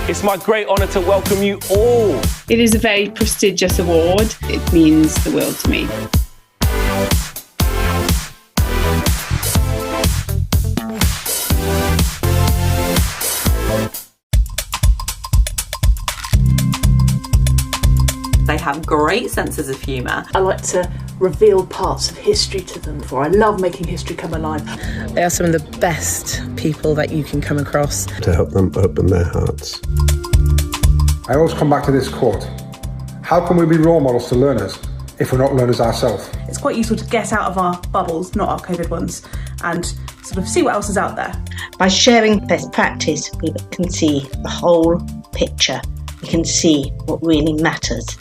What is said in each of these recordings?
It's my great honour to welcome you all. It is a very prestigious award. It means the world to me. They have great senses of humour. I like to reveal parts of history to them, for I love making history come alive. They are some of the best people that you can come across. To help them open their hearts. I always come back to this quote. How can we be role models to learners if we're not learners ourselves? It's quite useful to get out of our bubbles, not our COVID ones, and sort of see what else is out there. By sharing best practice, we can see the whole picture. We can see what really matters.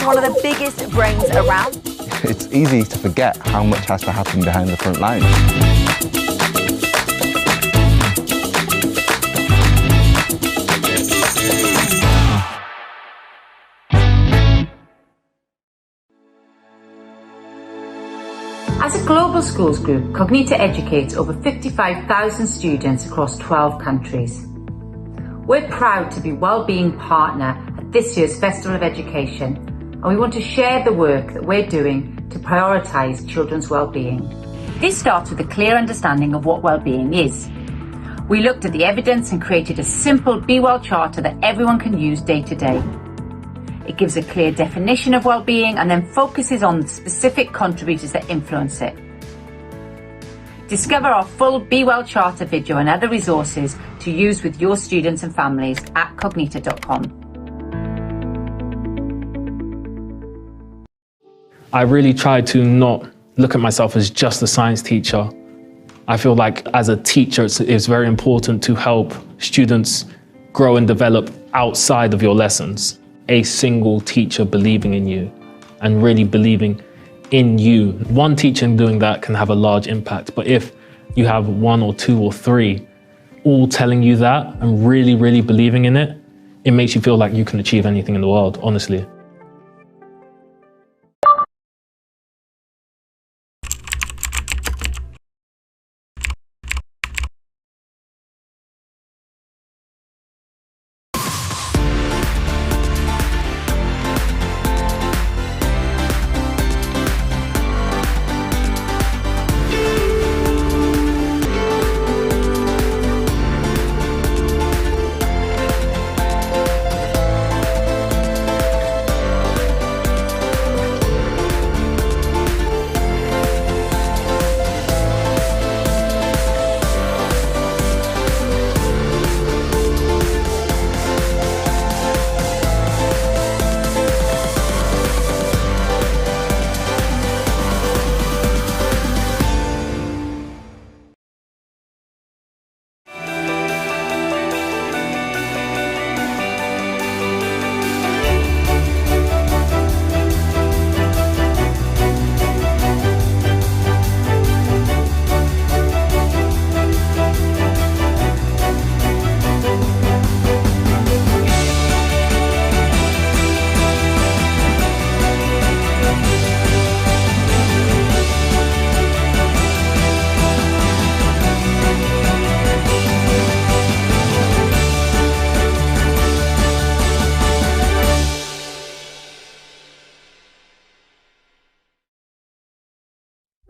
One of the biggest brains around. It's easy to forget how much has to happen behind the front line. As a global schools group, Cognita educates over 55,000 students across 12 countries. We're proud to be Wellbeing Partner at this year's Festival of Education, and we want to share the work that we're doing to prioritise children's well-being. This starts with a clear understanding of what well-being is. We looked at the evidence and created a simple Be Well charter that everyone can use day to day. It gives a clear definition of well-being and then focuses on the specific contributors that influence it. Discover our full Be Well charter video and other resources to use with your students and families at cognita.com. I really try to not look at myself as just a science teacher. I feel like as a teacher, it's very important to help students grow and develop outside of your lessons. A single teacher believing in you and really believing in you. One teacher doing that can have a large impact, but if you have one or two or three all telling you that and really, really believing in it, it makes you feel like you can achieve anything in the world, honestly.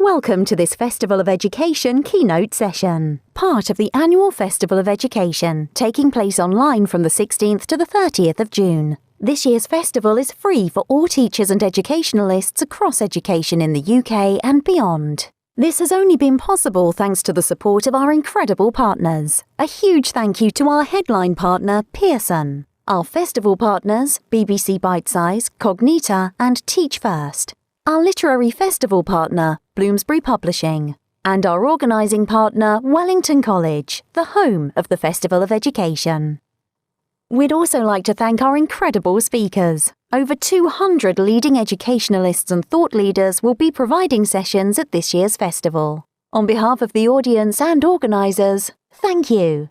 Welcome to this Festival of Education keynote session, part of the annual Festival of Education, taking place online from the 16th to the 30th of June. This year's festival is free for all teachers and educationalists across education in the UK and beyond. This has only been possible thanks to the support of our incredible partners. A huge thank you to our headline partner, Pearson, our festival partners, BBC Bitesize, Cognita and Teach First, our literary festival partner, Bloomsbury Publishing, and our organising partner, Wellington College, the home of the Festival of Education. We'd also like to thank our incredible speakers. Over 200 leading educationalists and thought leaders will be providing sessions at this year's festival. On behalf of the audience and organisers, thank you.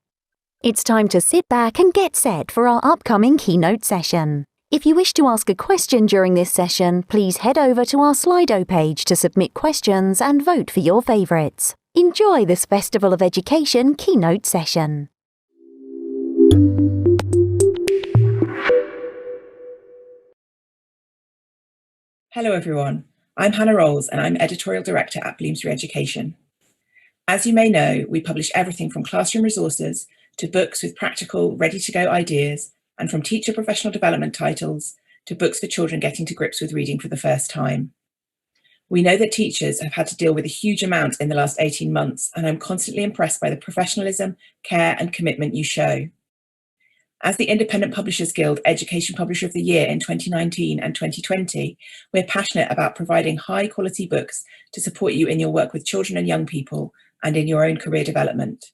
It's time to sit back and get set for our upcoming keynote session. If you wish to ask a question during this session, please head over to our Slido page to submit questions and vote for your favourites. Enjoy this Festival of Education keynote session. Hello everyone, I'm Hannah Rolls and I'm Editorial Director at Bloomsbury Education. As you may know, we publish everything from classroom resources to books with practical, ready-to-go ideas, and from teacher professional development titles to books for children getting to grips with reading for the first time. We know that teachers have had to deal with a huge amount in the last 18 months, and I'm constantly impressed by the professionalism, care and commitment you show. As the Independent Publishers Guild Education Publisher of the Year in 2019 and 2020, we're passionate about providing high-quality books to support you in your work with children and young people and in your own career development.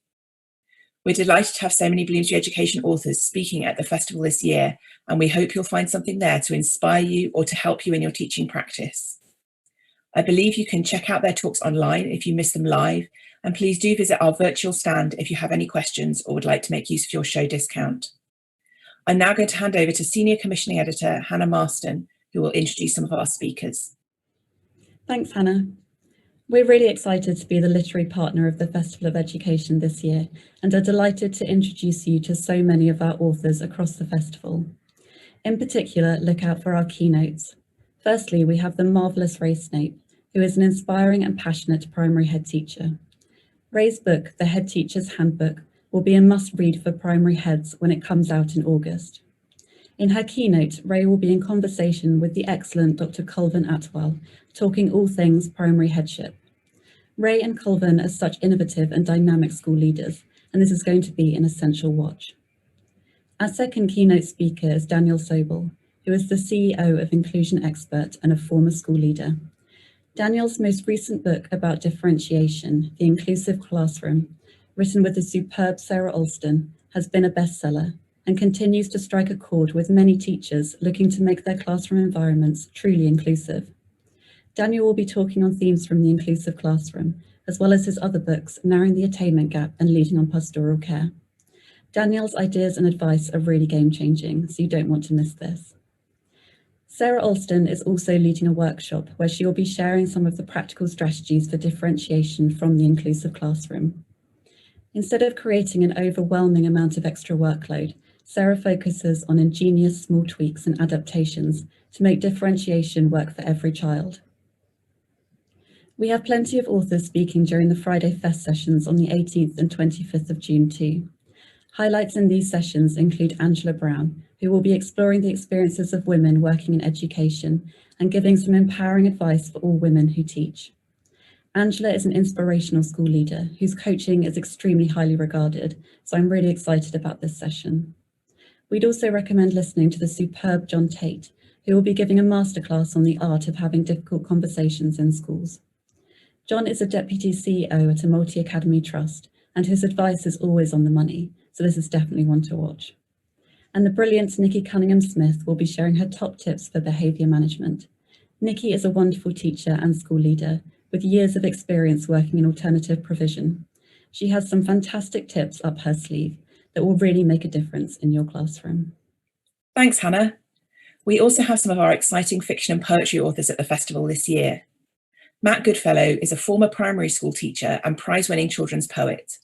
We're delighted to have so many Bloomsbury Education authors speaking at the festival this year, and we hope you'll find something there to inspire you or to help you in your teaching practice. I believe you can check out their talks online if you miss them live, and please do visit our virtual stand if you have any questions or would like to make use of your show discount. I'm now going to hand over to Senior Commissioning Editor Hannah Marston, who will introduce some of our speakers. Thanks, Hannah. We're really excited to be the literary partner of the Festival of Education this year and are delighted to introduce you to so many of our authors across the festival. In particular, look out for our keynotes. Firstly, we have the marvellous Ray Snape, who is an inspiring and passionate primary head teacher. Ray's book, The Head Teacher's Handbook, will be a must-read for primary heads when it comes out in August. In her keynote, Ray will be in conversation with the excellent Dr. Kulvarn Atwal, talking all things primary headship. Ray and Kulvarn are such innovative and dynamic school leaders, and this is going to be an essential watch. Our second keynote speaker is Daniel Sobel, who is the CEO of Inclusion Expert and a former school leader. Daniel's most recent book about differentiation, The Inclusive Classroom, written with the superb Sarah Alston, has been a bestseller and continues to strike a chord with many teachers looking to make their classroom environments truly inclusive. Daniel will be talking on themes from the inclusive classroom, as well as his other books, Narrowing the Attainment Gap and Leading on Pastoral Care. Daniel's ideas and advice are really game-changing, so you don't want to miss this. Sarah Alston is also leading a workshop where she will be sharing some of the practical strategies for differentiation from the inclusive classroom. Instead of creating an overwhelming amount of extra workload, Sarah focuses on ingenious small tweaks and adaptations to make differentiation work for every child. We have plenty of authors speaking during the Friday Fest sessions on the 18th and 25th of June too. Highlights in these sessions include Angela Brown, who will be exploring the experiences of women working in education and giving some empowering advice for all women who teach. Angela is an inspirational school leader whose coaching is extremely highly regarded, so I'm really excited about this session. We'd also recommend listening to the superb John Tate, who will be giving a masterclass on the art of having difficult conversations in schools. John is a Deputy CEO at a multi-academy trust, and his advice is always on the money, so this is definitely one to watch. And the brilliant Nikki Cunningham-Smith will be sharing her top tips for behaviour management. Nikki is a wonderful teacher and school leader with years of experience working in alternative provision. She has some fantastic tips up her sleeve that will really make a difference in your classroom. Thanks, Hannah. We also have some of our exciting fiction and poetry authors at the festival this year. Matt Goodfellow is a former primary school teacher and prize-winning children's poet.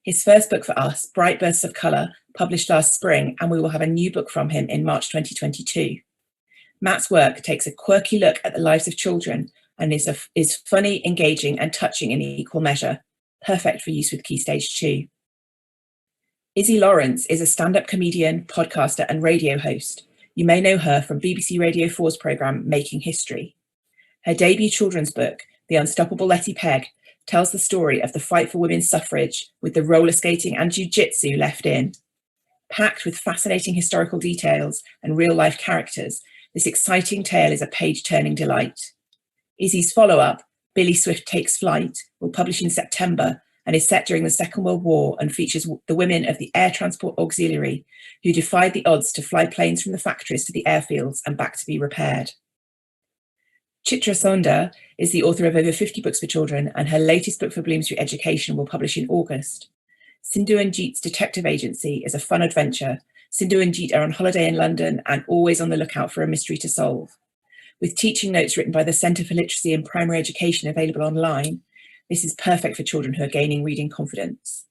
His first book for us, Bright Bursts of Colour, published last spring, and we will have a new book from him in March 2022. Matt's work takes a quirky look at the lives of children and is funny, engaging and touching in equal measure, perfect for use with Key Stage 2. Izzy Lawrence is a stand-up comedian, podcaster and radio host. You may know her from BBC Radio 4's programme Making History. Her debut children's book, The Unstoppable Letty Peg, tells the story of the fight for women's suffrage with the roller skating and jiu-jitsu left in. Packed with fascinating historical details and real-life characters, this exciting tale is a page-turning delight. Izzy's follow-up, Billy Swift Takes Flight, will publish in September and is set during the Second World War and features the women of the Air Transport Auxiliary who defied the odds to fly planes from the factories to the airfields and back to be repaired. Chitra Sonda is the author of over 50 books for children, and her latest book for Bloomsbury Education will publish in August. Sindhu and Jeet's Detective Agency is a fun adventure. Sindhu and Jeet are on holiday in London and always on the lookout for a mystery to solve. With teaching notes written by the Centre for Literacy and Primary Education available online, this is perfect for children who are gaining reading confidence.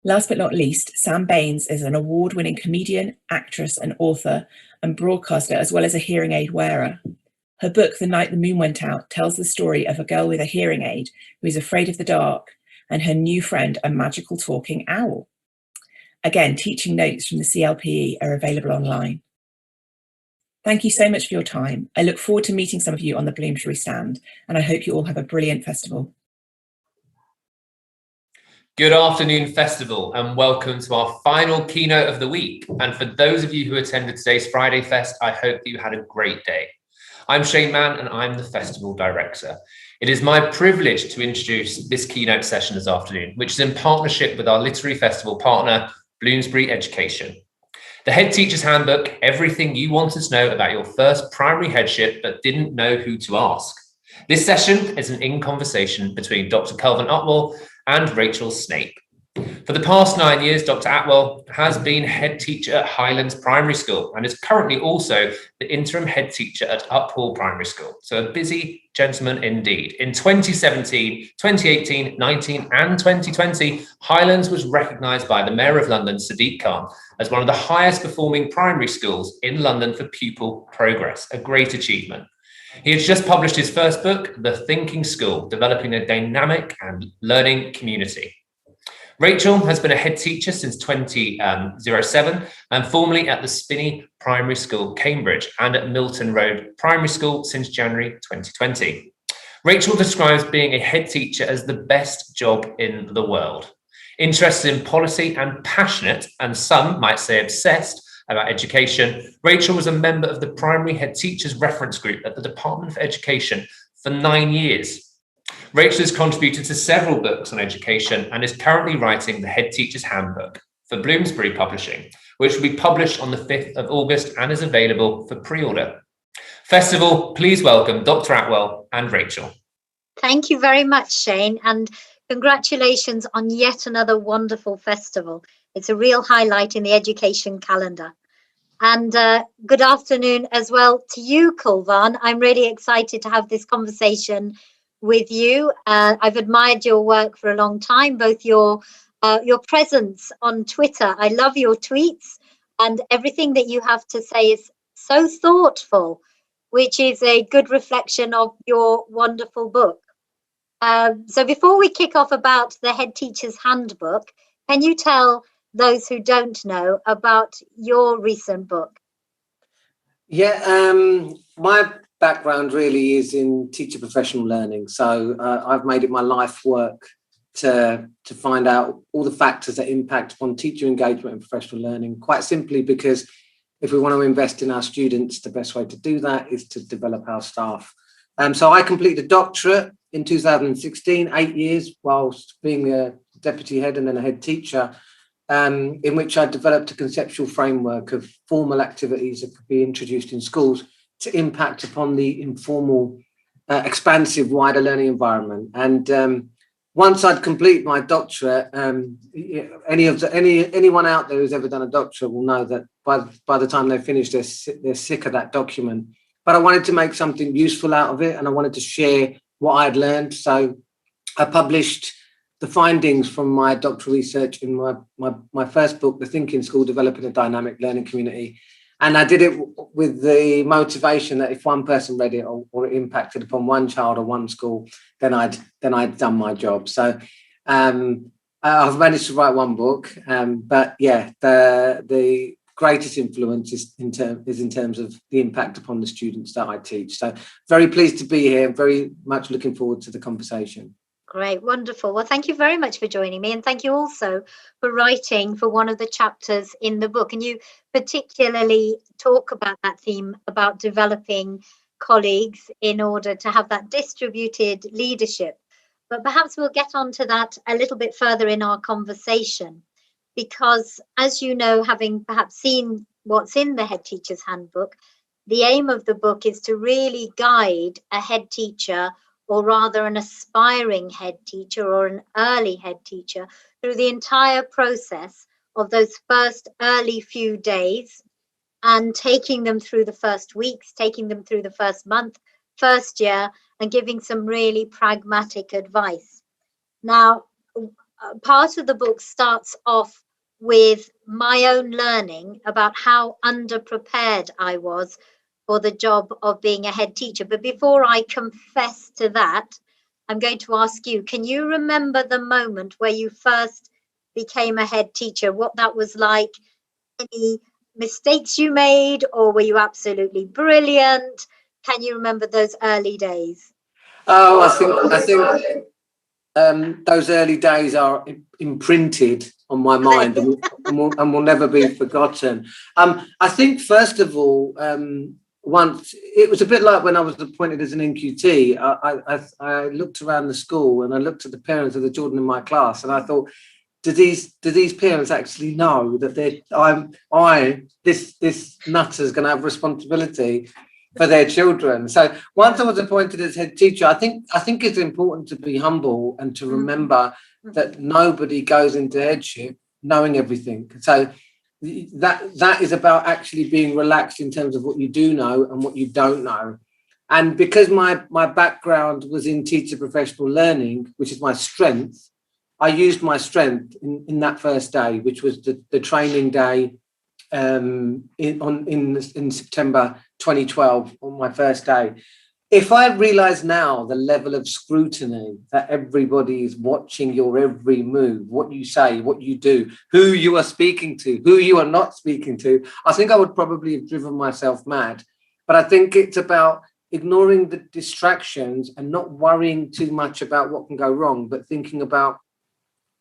Last but not least, Sam Baines is an award-winning comedian, actress and author and broadcaster, as well as a hearing aid wearer. Her book, The Night the Moon Went Out, tells the story of a girl with a hearing aid who is afraid of the dark and her new friend, a magical talking owl. Again, teaching notes from the CLPE are available online. Thank you so much for your time. I look forward to meeting some of you on the Bloomsbury stand, and I hope you all have a brilliant festival. Good afternoon, Festival, and welcome to our final keynote of the week. And for those of you who attended today's Friday Fest, I hope that you had a great day. I'm Shane Mann, and I'm the Festival Director. It is my privilege to introduce this keynote session this afternoon, which is in partnership with our literary festival partner, Bloomsbury Education. The Head Teacher's Handbook, everything you wanted to know about your first primary headship but didn't know who to ask. This session is an in-conversation between Dr. Kulvarn Atwal and Rachel Snape. For the past 9 years, Dr. Atwal has been head teacher at Highlands Primary School and is currently also the interim head teacher at Atwal Primary School. So a busy gentleman indeed. In 2017, 2018, 19 and 2020, Highlands was recognised by the Mayor of London, Sadiq Khan, as one of the highest performing primary schools in London for pupil progress, a great achievement. He has just published his first book, The Thinking School, Developing a Dynamic and Learning Community. Rachel has been a head teacher since 2007 and formerly at the Spinney Primary School, Cambridge, and at Milton Road Primary School since January 2020. Rachel describes being a head teacher as the best job in the world. Interested in policy and passionate, and some might say obsessed, about education, Rachel was a member of the Primary Head Teachers Reference Group at the Department for Education for 9 years. Rachel has contributed to several books on education and is currently writing the Head Teacher's Handbook for Bloomsbury Publishing, which will be published on the 5th of August and is available for pre-order. Festival, please welcome Dr. Atwal and Rachel. Thank you very much, Shane, and congratulations on yet another wonderful festival. It's a real highlight in the education calendar. And good afternoon as well to you, Kulvarn. I'm really excited to have this conversation with you. I've admired your work for a long time, both your presence on Twitter. I love your tweets, and everything that you have to say is so thoughtful, which is a good reflection of your wonderful book. So before we kick off about the Head Teacher's Handbook, can you tell those who don't know about your recent book? Yeah, my background really is in teacher professional learning. So I've made it my life work to find out all the factors that impact upon teacher engagement and professional learning, quite simply because if we want to invest in our students, the best way to do that is to develop our staff. So I completed a doctorate in 2016, 8 years, whilst being a deputy head and then a head teacher, in which I developed a conceptual framework of formal activities that could be introduced in schools to impact upon the informal, expansive, wider learning environment. And once I'd complete my doctorate, anyone out there who's ever done a doctorate will know that by the time they finish, they're sick of that document. But I wanted to make something useful out of it, and I wanted to share what I'd learned. So I published the findings from my doctoral research in my first book, The Thinking School, Developing a Dynamic Learning Community. And I did it with the motivation that if one person read it or it impacted upon one child or one school, then I'd done my job. So I've managed to write one book, but yeah, the greatest influence is in terms of the impact upon the students that I teach. So very pleased to be here. Very much looking forward to the conversation. Great, wonderful. Well, thank you very much for joining me, and thank you also for writing for one of the chapters in the book. And you particularly talk about that theme, about developing colleagues in order to have that distributed leadership. But perhaps we'll get onto that a little bit further in our conversation, because as you know, having perhaps seen what's in the Head Teacher's Handbook, the aim of the book is to really guide a head teacher, or rather an aspiring head teacher or an early head teacher, through the entire process of those first early few days, and taking them through the first weeks, taking them through the first month, first year, and giving some really pragmatic advice. Now, part of the book starts off with my own learning about how underprepared I was for the job of being a head teacher. But before I confess to that, I'm going to ask you, can you remember the moment where you first became a head teacher, what that was like, any mistakes you made, or were you absolutely brilliant? Can you remember those early days? Oh, I think those early days are imprinted on my mind and will never be forgotten. I think, first of all, once it was a bit like when I was appointed as an NQT. I looked around the school and I looked at the parents of the children in my class, and I thought, do these parents actually know that this nutter's going to have responsibility for their children? So once I was appointed as head teacher, I think it's important to be humble and to remember that nobody goes into headship knowing everything. So that is about actually being relaxed in terms of what you do know and what you don't know. And because my background was in teacher professional learning, which is my strength, I used my strength in that first day, which was the training day in September 2012, on my first day. If I realise now the level of scrutiny that everybody is watching your every move, what you say, what you do, who you are speaking to, who you are not speaking to, I think I would probably have driven myself mad. But I think it's about ignoring the distractions and not worrying too much about what can go wrong, but thinking about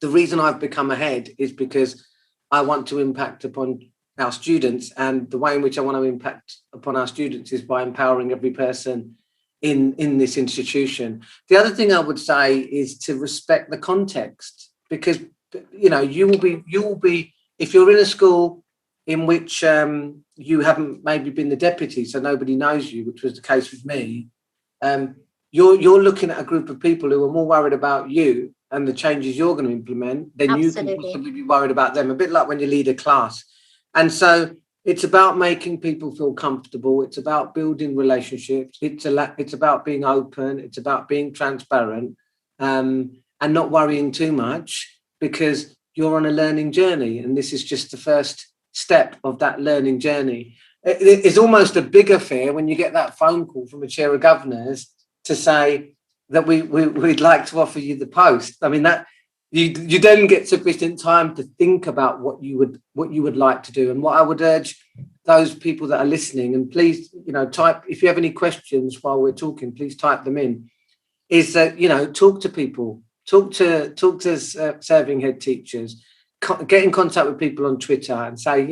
the reason I've become a head is because I want to impact upon our students, and the way in which I want to impact upon our students is by empowering every person in this institution. The other thing I would say is to respect the context, because you will be if you're in a school in which you haven't maybe been the deputy, so nobody knows you, which was the case with me. You're looking at a group of people who are more worried about you and the changes you're going to implement than Absolutely. You can possibly be worried about them. A bit like when you lead a class. And so it's about making people feel comfortable. It's about building relationships. It's about being open. It's about being transparent, and not worrying too much, because you're on a learning journey. And this is just the first step of that learning journey. It's almost a bigger fear when you get that phone call from a chair of governors to say that we'd like to offer you the post. I mean, that you then get sufficient time to think about what you would like to do. And what I would urge those people that are listening, and please, type, if you have any questions while we're talking, please type them in, is that, talk to people, talk to serving head teachers, get in contact with people on Twitter and say,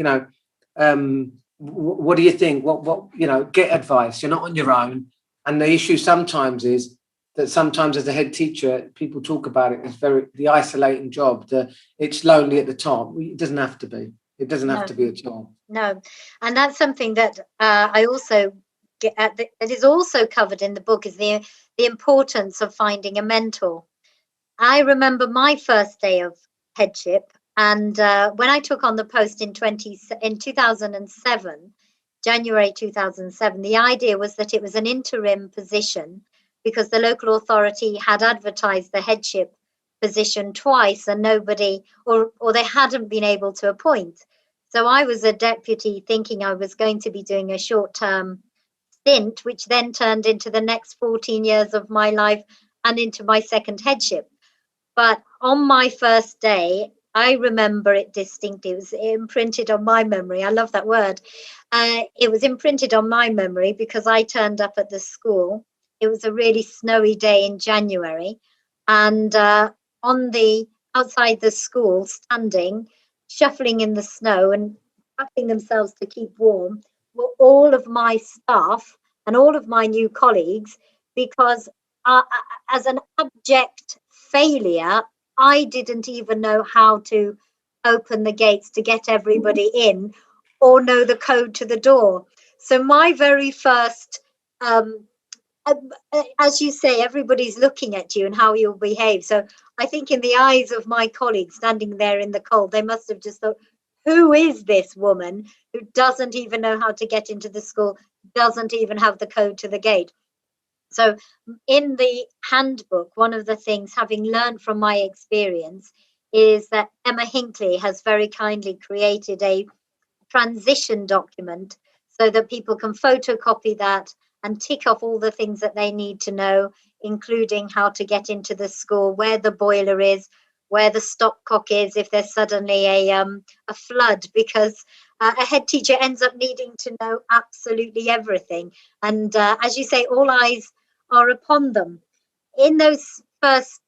what do you think? What get advice. You're not on your own. And the issue sometimes is that sometimes as a head teacher, people talk about it as the isolating job, it's lonely at the top. It doesn't have to be. It doesn't have to be at all. No, and that's something that I also get at. That is also covered in the book, is the importance of finding a mentor. I remember my first day of headship, and when I took on the post in 2007, January 2007, the idea was that it was an interim position, because the local authority had advertised the headship position twice and nobody, or they hadn't been able to appoint. So I was a deputy, thinking I was going to be doing a short-term stint, which then turned into the next 14 years of my life and into my second headship. But on my first day, I remember it distinctly. It was imprinted on my memory. I love that word. It was imprinted on my memory because I turned up at the school. It was a really snowy day in January, and outside the school, standing, shuffling in the snow and wrapping themselves to keep warm, were all of my staff and all of my new colleagues, because as an abject failure, I didn't even know how to open the gates to get everybody in or know the code to the door. So my very first, as you say, everybody's looking at you and how you'll behave. So I think in the eyes of my colleagues standing there in the cold, they must have just thought, who is this woman who doesn't even know how to get into the school, doesn't even have the code to the gate? So in the handbook, one of the things, having learned from my experience, is that Emma Hinckley has very kindly created a transition document so that people can photocopy that and tick off all the things that they need to know, including how to get into the school, where the boiler is, where the stopcock is if there's suddenly a flood, because a head teacher ends up needing to know absolutely everything. And as you say, all eyes are upon them. In those first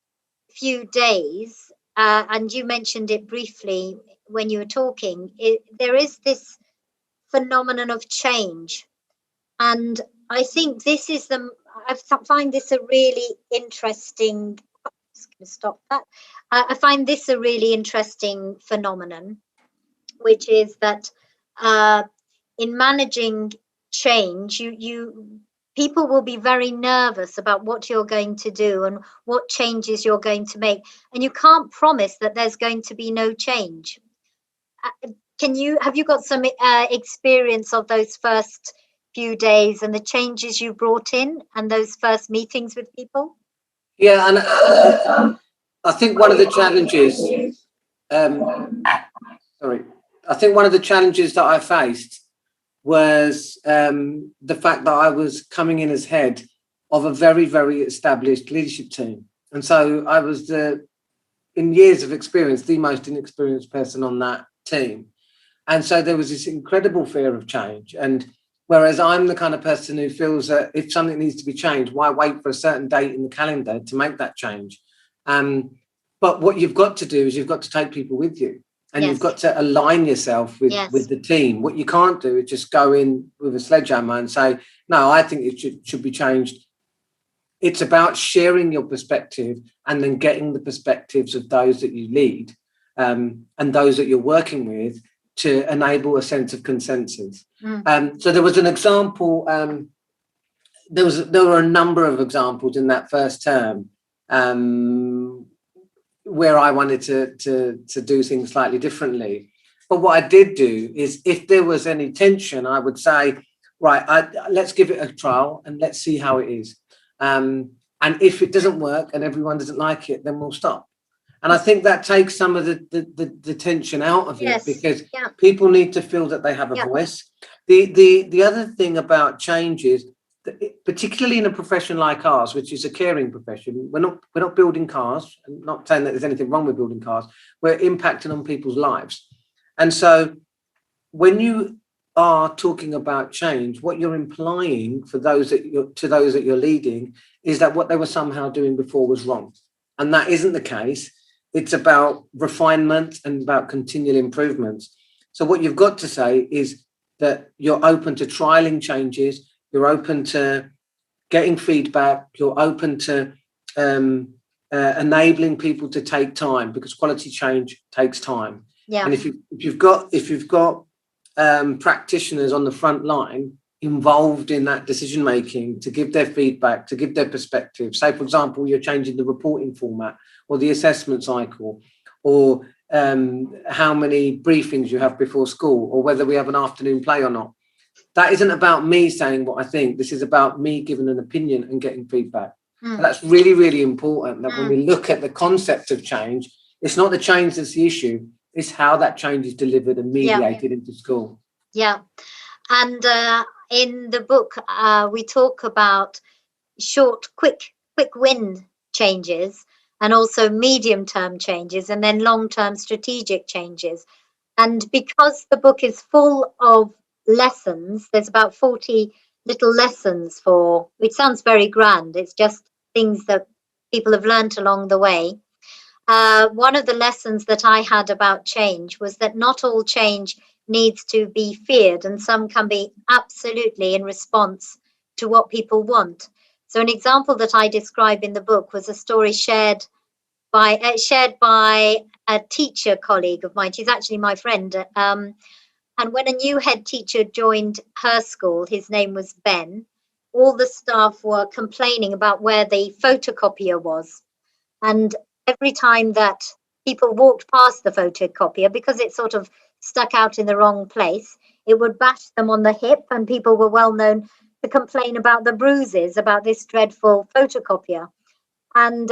few days, and you mentioned it briefly when you were talking, there is this phenomenon of change. And I think this is I find this a really interesting, just going to stop that. I find this a really interesting phenomenon, which is that in managing change, people will be very nervous about what you're going to do and what changes you're going to make. And you can't promise that there's going to be no change. Have you got some experience of those first few days and the changes you brought in and those first meetings with people? Yeah, and I think one of the challenges, I think one of the challenges that I faced was the fact that I was coming in as head of a very, very established leadership team. And so I was, in years of experience, the most inexperienced person on that team. And so there was this incredible fear of change. And whereas I'm the kind of person who feels that if something needs to be changed, why wait for a certain date in the calendar to make that change? But what you've got to do is you've got to take people with you. And you've got to align yourself with the team. What you can't do is just go in with a sledgehammer and say, no, I think it should be changed. It's about sharing your perspective and then getting the perspectives of those that you lead and those that you're working with to enable a sense of consensus. So there was an example, there were a number of examples in that first term where I wanted to do things slightly differently. But what I did do is if there was any tension, I would say, right, let's give it a trial and let's see how it is. And if it doesn't work and everyone doesn't like it, then we'll stop. And I think that takes some of the tension out of it, because people need to feel that they have a voice. The other thing about change is, particularly in a profession like ours, which is a caring profession, we're not building cars. I'm not saying that there's anything wrong with building cars. We're impacting on people's lives. And so when you are talking about change, what you're implying to those that you're leading is that what they were somehow doing before was wrong. And that isn't the case. It's about refinement and about continual improvements. So what you've got to say is that you're open to trialing changes, you're open to getting feedback, you're open to enabling people to take time, because quality change takes time. And if you've got practitioners on the front line involved in that decision making to give their feedback, to give their perspective, say for example you're changing the reporting format or the assessment cycle, or how many briefings you have before school, or whether we have an afternoon play or not. That isn't about me saying what I think. This is about me giving an opinion and getting feedback. And that's really, really important, that when we look at the concept of change, it's not the change that's the issue, it's how that change is delivered and mediated into school. And in the book, we talk about short, quick win changes, and also medium-term changes, and then long-term strategic changes. And because the book is full of lessons, there's about 40 little lessons which sounds very grand, it's just things that people have learnt along the way. One of the lessons that I had about change was that not all change needs to be feared, and some can be absolutely in response to what people want. So an example that I describe in the book was a story shared by a teacher colleague of mine. She's actually my friend. And when a new head teacher joined her school, his name was Ben, all the staff were complaining about where the photocopier was. And every time that people walked past the photocopier, because it sort of stuck out in the wrong place, it would bash them on the hip, and people were well known to complain about the bruises, about this dreadful photocopier. And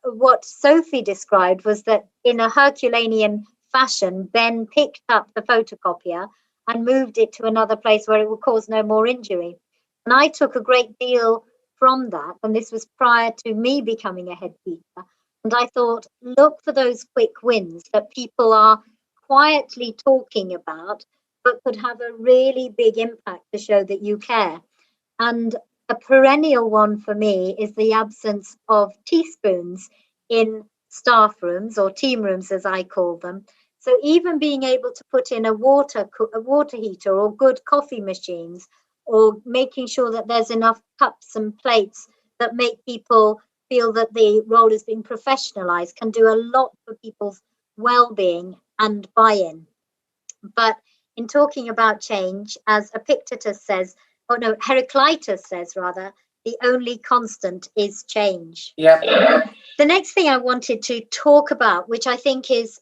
what Sophie described was that in a Herculean fashion, Ben picked up the photocopier and moved it to another place where it would cause no more injury. And I took a great deal from that, and this was prior to me becoming a head teacher. And I thought, look for those quick wins that people are quietly talking about, but could have a really big impact to show that you care. And a perennial one for me is the absence of teaspoons in staff rooms, or team rooms as I call them. So even being able to put in a water heater or good coffee machines, or making sure that there's enough cups and plates that make people feel that the role is being professionalized, can do a lot for people's well-being and buy-in. But in talking about change, as Epictetus says, Heraclitus says rather, the only constant is change. Yeah. The next thing I wanted to talk about, which I think is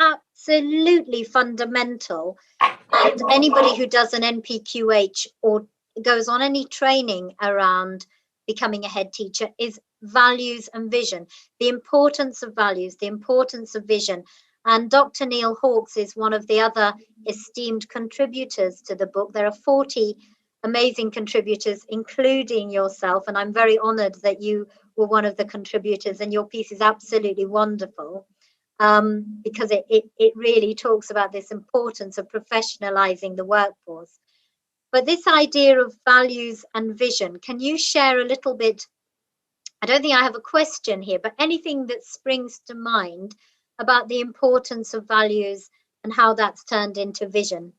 absolutely fundamental, and anybody who does an NPQH or goes on any training around becoming a head teacher, is values and vision. The importance of values, the importance of vision. And Dr. Neil Hawkes is one of the other esteemed contributors to the book. There are 40 amazing contributors, including yourself, and I'm very honored that you were one of the contributors, and your piece is absolutely wonderful, because it really talks about this importance of professionalizing the workforce. But this idea of values and vision, can you share a little bit? I don't think I have a question here, but anything that springs to mind about the importance of values and how that's turned into vision?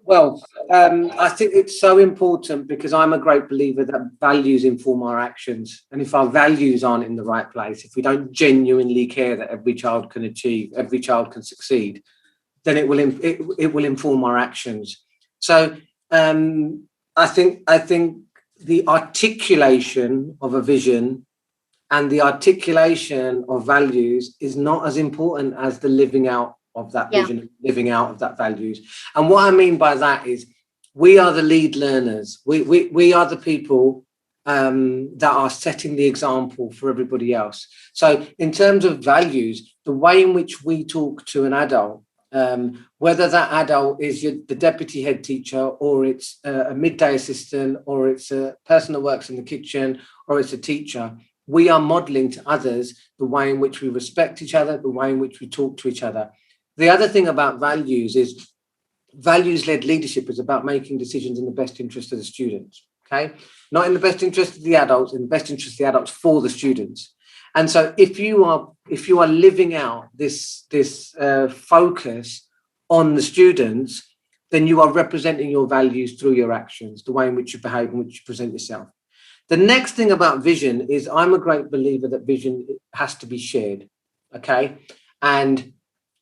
Well, I think it's so important, because I'm a great believer that values inform our actions. And if our values aren't in the right place, if we don't genuinely care that every child can achieve, every child can succeed, then it will inform our actions. So I think the articulation of a vision and the articulation of values is not as important as the living out of that vision, living out of that values. And what I mean by that is, we are the lead learners. We are the people that are setting the example for everybody else. So in terms of values, the way in which we talk to an adult, whether that adult is the deputy head teacher, or it's a midday assistant, or it's a person that works in the kitchen, or it's a teacher, we are modeling to others the way in which we respect each other, the way in which we talk to each other. The other thing about values is, values-led leadership is about making decisions in the best interest of the students, okay? Not in the best interest of the adults, in the best interest of the adults for the students. And so if you are living out this focus on the students, then you are representing your values through your actions, the way in which you behave and which you present yourself. The next thing about vision is, I'm a great believer that vision has to be shared, okay? And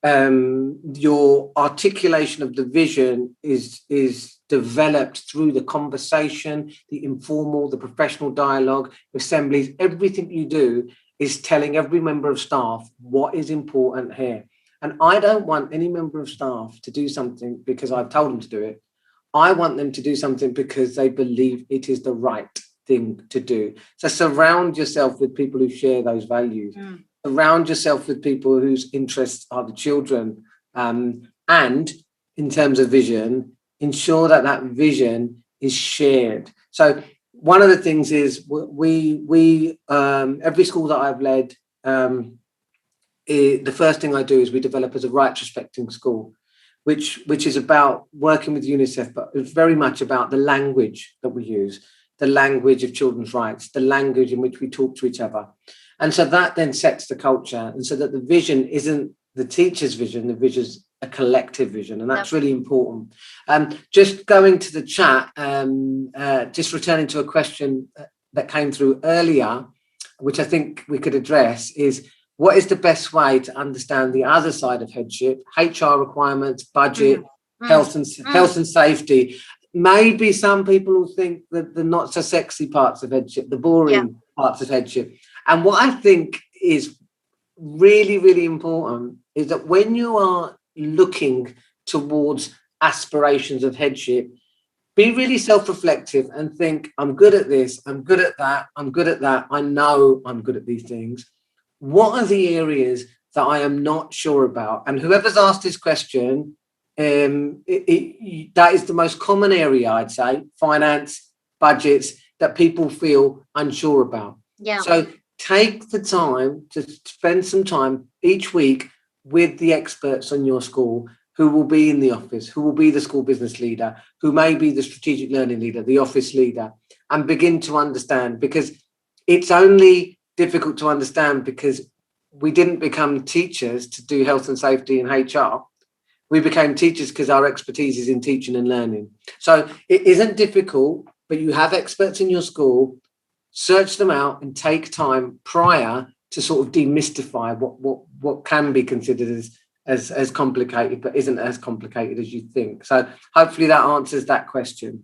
your articulation of the vision is developed through the conversation, the informal, the professional dialogue, assemblies. Everything you do is telling every member of staff what is important here. And I don't want any member of staff to do something because I've told them to do it. I want them to do something because they believe it is the right thing to do. So surround yourself with people who share those values. Surround yourself with people whose interests are the children. And in terms of vision, ensure that that vision is shared. So one of the things is, we every school that I've led, the first thing I do is we develop as a rights respecting school, which is about working with UNICEF, but it's very much about the language that we use, the language of children's rights, the language in which we talk to each other. And so that then sets the culture, and so that the vision isn't the teacher's vision, the a collective vision, and that's really important. Just going to the chat, just returning to a question that came through earlier, which I think we could address, is what is the best way to understand the other side of headship, HR requirements, budget, health and safety? Maybe some people will think that the not so sexy parts of headship, the boring parts of headship. And what I think is really, really important is that when you are looking towards aspirations of headship, be really self-reflective and think, I'm good at this, I'm good at that, I'm good at that, I know I'm good at these things. What are the areas that I am not sure about? And whoever's asked this question, that is the most common area, I'd say, finance, budgets, that people feel unsure about. So take the time to spend some time each week with the experts on your school who will be in the office, who will be the school business leader, who may be the strategic learning leader, the office leader, and begin to understand, because it's only difficult to understand because we didn't become teachers to do health and safety and HR. We became teachers because our expertise is in teaching and learning. So it isn't difficult, but you have experts in your school, search them out and take time prior to sort of demystify what can be considered as complicated, but isn't as complicated as you think. So hopefully that answers that question.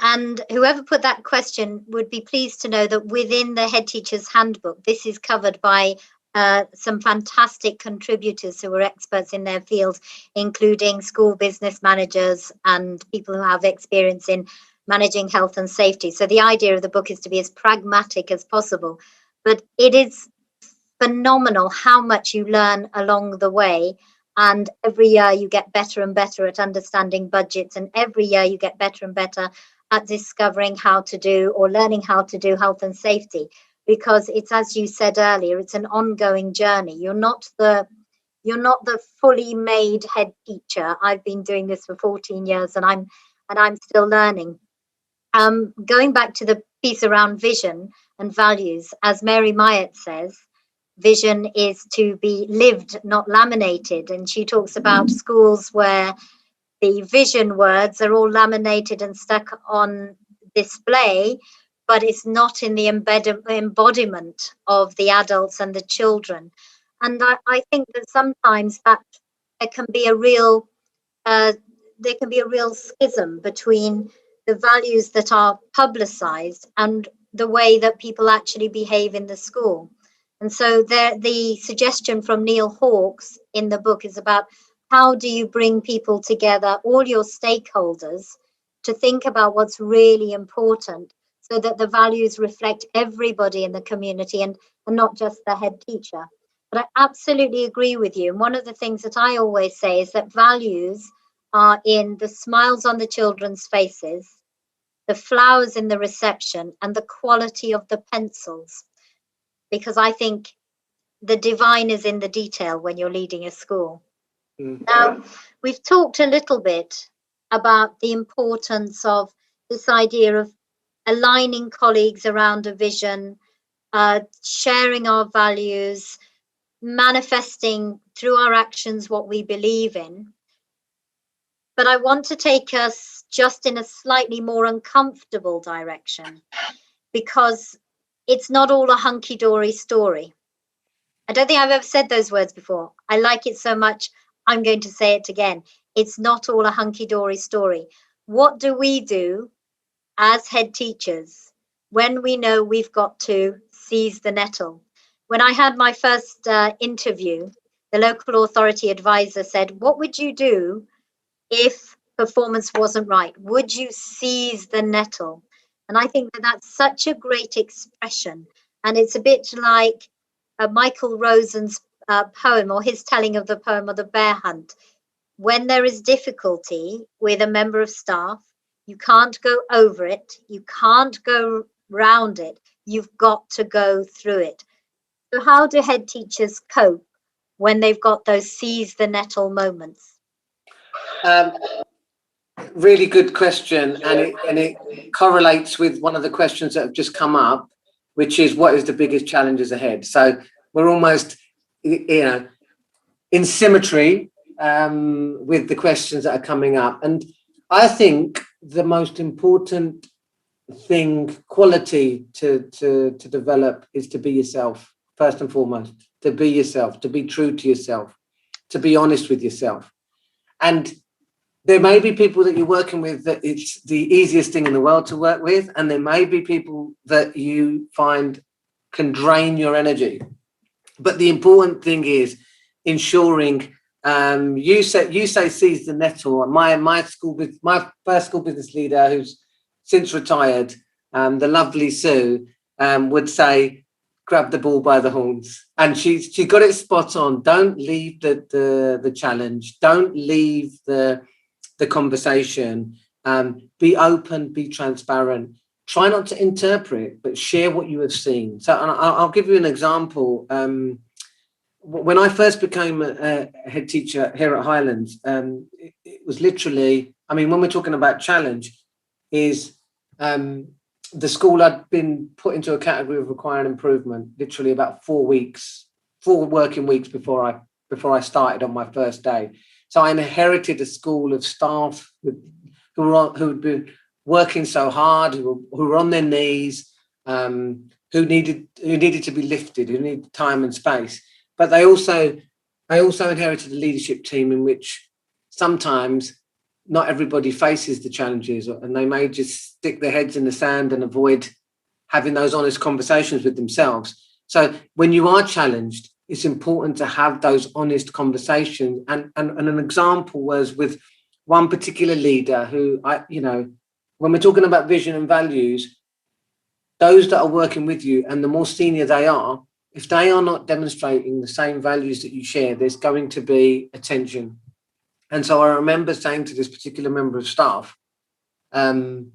And whoever put that question would be pleased to know that within the Head Teacher's Handbook, this is covered by some fantastic contributors who are experts in their fields, including school business managers and people who have experience in managing health and safety. So the idea of the book is to be as pragmatic as possible, but it is phenomenal how much you learn along the way. And every year you get better and better at understanding budgets, and every year you get better and better at discovering how to do or learning how to do health and safety, because it's, as you said earlier, it's an ongoing journey. You're not the fully made head teacher. I've been doing this for 14 years and I'm still learning. Going back to the piece around vision and values, as Mary Myatt says, vision is to be lived, not laminated. And she talks about schools where the vision words are all laminated and stuck on display, but it's not in the embodiment of the adults and the children. And I think that sometimes that there can be a real schism between the values that are publicized and the way that people actually behave in the school. And so the suggestion from Neil Hawkes in the book is about how do you bring people together, all your stakeholders, to think about what's really important so that the values reflect everybody in the community and not just the head teacher. But I absolutely agree with you. And one of the things that I always say is that values are in the smiles on the children's faces, the flowers in the reception, and the quality of the pencils. Because I think the divine is in the detail when you're leading a school. Now, we've talked a little bit about the importance of this idea of aligning colleagues around a vision, sharing our values, manifesting through our actions what we believe in. But I want to take us just in a slightly more uncomfortable direction, because it's not all a hunky-dory story. I don't think I've ever said those words before. I like it so much, I'm going to say it again. It's not all a hunky-dory story. What do we do as head teachers when we know we've got to seize the nettle? When I had my first interview, the local authority advisor said, what would you do if performance wasn't right? Would you seize the nettle? And I think that that's such a great expression. And it's a bit like Michael Rosen's poem, or his telling of the poem of the bear hunt. When there is difficulty with a member of staff, you can't go over it, you can't go round it, you've got to go through it. So how do head teachers cope when they've got those seize the nettle moments? Really good question, and it correlates with one of the questions that have just come up, which is what is the biggest challenges ahead? So we're almost, in symmetry, with the questions that are coming up. And I think the most important quality to develop is to be yourself, first and foremost, to be yourself, to be true to yourself, to be honest with yourself. And there may be people that you're working with that it's the easiest thing in the world to work with, and there may be people that you find can drain your energy. But the important thing is ensuring you say seize the nettle. My first school business leader, who's since retired, the lovely Sue, would say, grab the bull by the horns. And she got it spot on. Don't leave the challenge. Don't leave the conversation. Be open, be transparent. Try not to interpret, but share what you have seen. So I'll give you an example. When I first became a head teacher here at Highlands, it was literally, I mean, when we're talking about challenge, is the school had been put into a category of requiring improvement, literally about 4 working weeks before I started on my first day. So I inherited a school of staff who had been working so hard, who were on their knees, who needed to be lifted, who needed time and space. But I also inherited a leadership team in which sometimes not everybody faces the challenges, and they may just stick their heads in the sand and avoid having those honest conversations with themselves. So when you are challenged, it's important to have those honest conversations. And an example was with one particular leader who, when we're talking about vision and values, those that are working with you, and the more senior they are, if they are not demonstrating the same values that you share, there's going to be a tension. And so I remember saying to this particular member of staff, do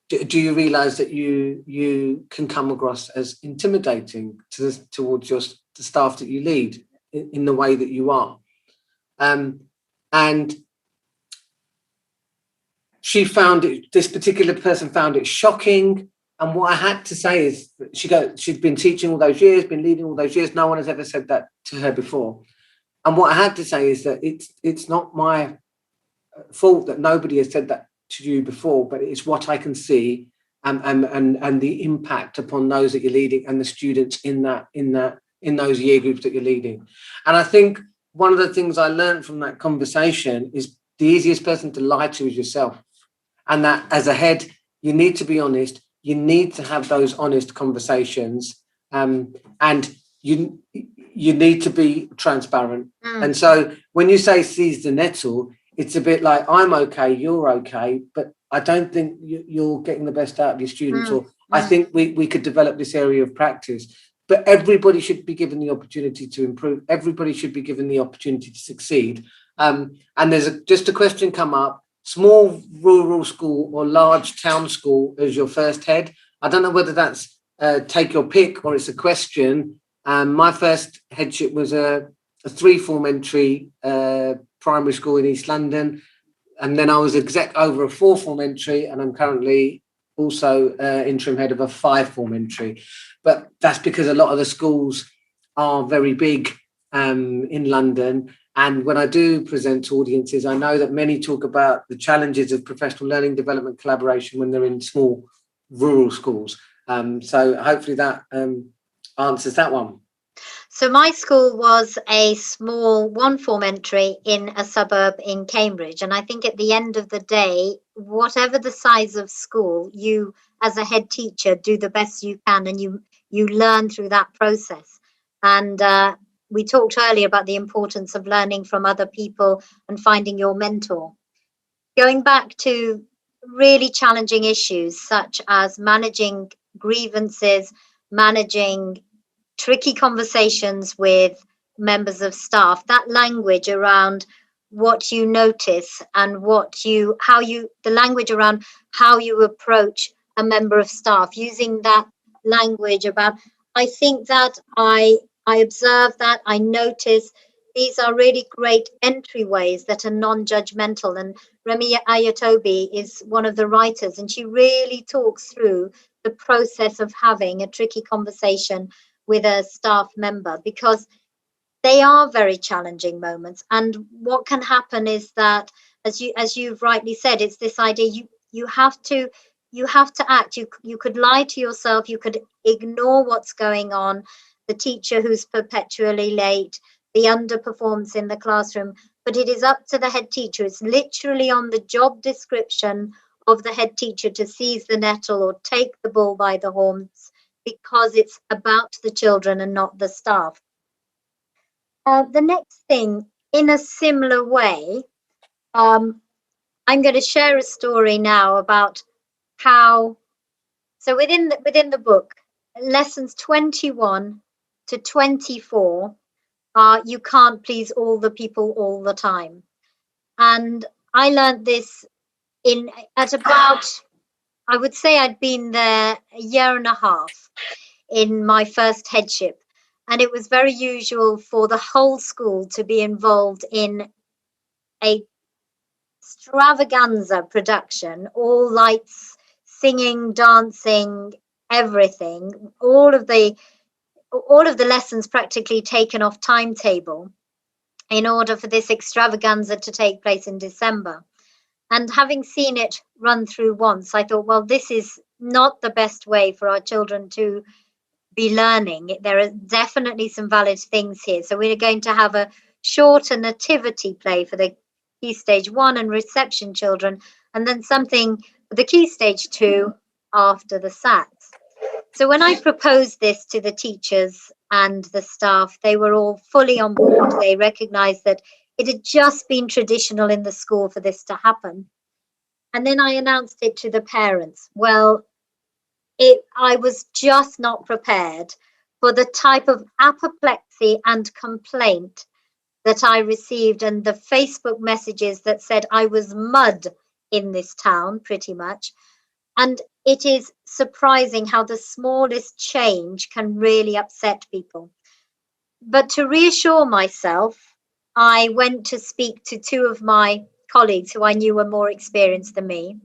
you realise that you can come across as intimidating towards the staff that you lead in the way that you are? And this particular person found it shocking. And what I had to say is, she'd been teaching all those years, been leading all those years. No one has ever said that to her before. And what I had to say is that it's not my fault that nobody has said that to you before, but it's what I can see and the impact upon those that you're leading and the students in those year groups that you're leading. And I think one of the things I learned from that conversation is the easiest person to lie to is yourself. And that as a head, you need to be honest. You need to have those honest conversations, and you need to be transparent. And so when you say seize the nettle, it's a bit like, I'm okay, you're okay, but I don't think you're getting the best out of your students, or I think we could develop this area of practice. But everybody should be given the opportunity to improve. Everybody should be given the opportunity to succeed. And there's just a question come up. Small rural school or large town school as your first head. I don't know whether that's take your pick or it's a question. My first headship was a 3-form entry primary school in East London. And then I was exec over a 4-form entry, and I'm currently also interim head of a 5-form entry. But that's because a lot of the schools are very big in London. And when I do present to audiences, I know that many talk about the challenges of professional learning development collaboration when they're in small rural schools. So hopefully that answers that one. So my school was a small 1-form entry in a suburb in Cambridge. And I think at the end of the day, whatever the size of school, you as a head teacher do the best you can, and you learn through that process. And we talked earlier about the importance of learning from other people and finding your mentor. Going back to really challenging issues such as managing grievances, managing tricky conversations with members of staff, that language around what you notice and the language around how you approach a member of staff, using that language about, I think that I observe that, I notice. These are really great entryways that are non-judgmental. And Remi Ayatobi is one of the writers, and she really talks through the process of having a tricky conversation with a staff member, because they are very challenging moments. And what can happen is that, as you've rightly said, it's this idea you have to act. You could lie to yourself, you could ignore what's going on, the teacher who's perpetually late, the underperformance in the classroom, but it is up to the head teacher. It's literally on the job description of the head teacher to seize the nettle or take the bull by the horns, because it's about the children and not the staff. The next thing, in a similar way, I'm going to share a story now about how, so within the book, lessons 21 to 24 are you can't please all the people all the time. And I learned this at about, I would say I'd been there a year and a half in my first headship. And it was very usual for the whole school to be involved in a extravaganza production, all lights, singing, dancing, everything, all of the lessons practically taken off timetable in order for this extravaganza to take place in December. And having seen it run through once, I thought, well, this is not the best way for our children to be learning. There are definitely some valid things here. So we're going to have a shorter nativity play for the Key Stage 1 and reception children, and then something for the Key Stage 2 after the SATs. So when I proposed this to the teachers and the staff, they were all fully on board. They recognized that it had just been traditional in the school for this to happen. And then I announced it to the parents. Well, I was just not prepared for the type of apoplexy and complaint that I received, and the Facebook messages that said I was mud in this town, pretty much. And it is surprising how the smallest change can really upset people. But to reassure myself, I went to speak to two of my colleagues who I knew were more experienced than me.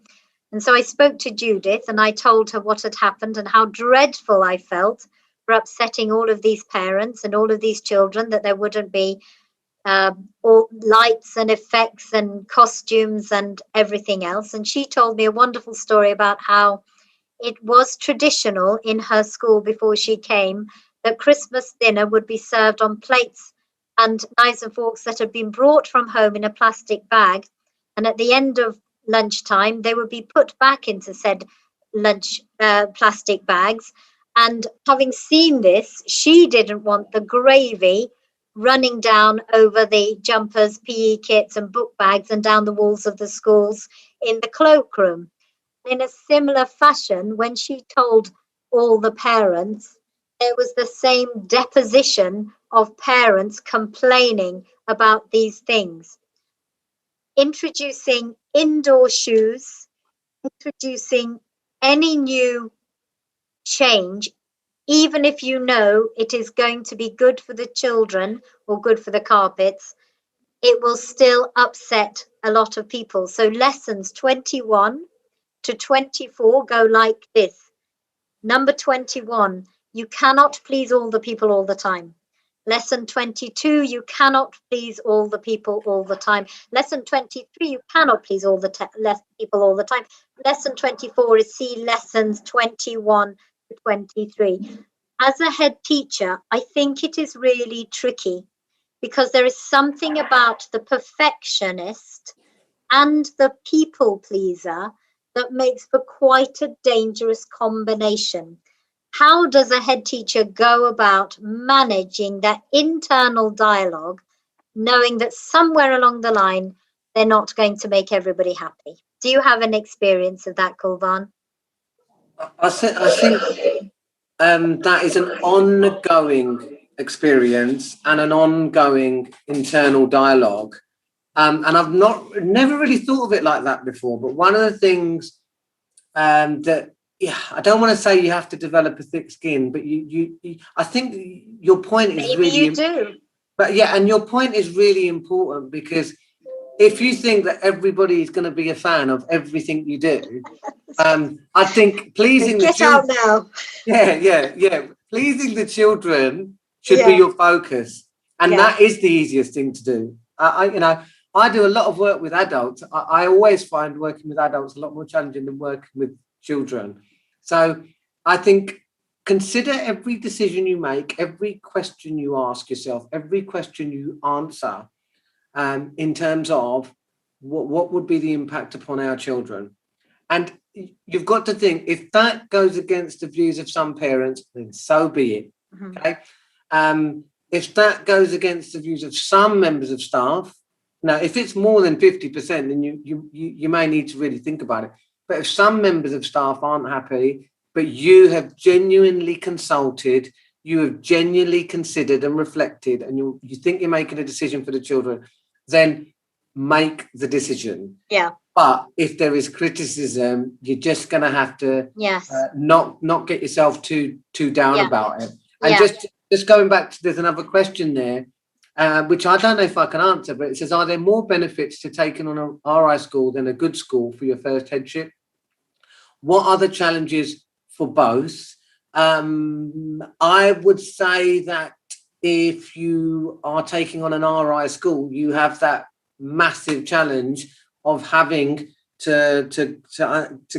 And so I spoke to Judith and I told her what had happened and how dreadful I felt for upsetting all of these parents and all of these children, that there wouldn't be all lights and effects and costumes and everything else. And she told me a wonderful story about how it was traditional in her school before she came that Christmas dinner would be served on plates and knives and forks that had been brought from home in a plastic bag. And at the end of lunchtime, they would be put back into said lunch plastic bags. And having seen this, she didn't want the gravy running down over the jumpers, PE kits and book bags and down the walls of the schools in the cloakroom. In a similar fashion, when she told all the parents, there was the same deposition of parents complaining about these things. Introducing indoor shoes, introducing any new change, even if you know it is going to be good for the children or good for the carpets, it will still upset a lot of people. So lessons 21 to 24 go like this. Number 21, you cannot please all the people all the time. Lesson 22, you cannot please all the people all the time. Lesson 23, you cannot please all the people all the time. Lesson 24 is see lessons 21 to 23. As a head teacher, I think it is really tricky because there is something about the perfectionist and the people pleaser that makes for quite a dangerous combination. How does a head teacher go about managing that internal dialogue, knowing that somewhere along the line, they're not going to make everybody happy? Do you have an experience of that, Kulvarn? I think that is an ongoing experience and an ongoing internal dialogue. And I've never really thought of it like that before. But one of the things that, yeah, I don't want to say you have to develop a thick skin, but you I think your point is maybe really you do. But yeah, and your point is really important, because if you think that everybody is going to be a fan of everything you do, I think pleasing the children. Get out now. Yeah. Pleasing the children should be your focus. And that is the easiest thing to do. I do a lot of work with adults. I always find working with adults a lot more challenging than working with children. So I think consider every decision you make, every question you ask yourself, every question you answer, in terms of what would be the impact upon our children. And you've got to think, if that goes against the views of some parents, then so be it. Okay. If that goes against the views of some members of staff, now if it's more than 50%, then you may need to really think about it. But if some members of staff aren't happy, but you have genuinely consulted, you have genuinely considered and reflected, and you think you're making a decision for the children, then make the decision. Yeah. But if there is criticism, you're just going to have to not get yourself too down about it. And just going back to, there's another question there, which I don't know if I can answer, but it says, are there more benefits to taking on a RI school than a good school for your first headship? What are the challenges for both? I would say that if you are taking on an RI school, you have that massive challenge of having to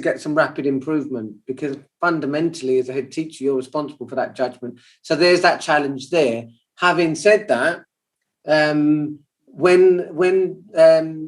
get some rapid improvement, because fundamentally as a head teacher you're responsible for that judgment. So there's that challenge there. Having said that, when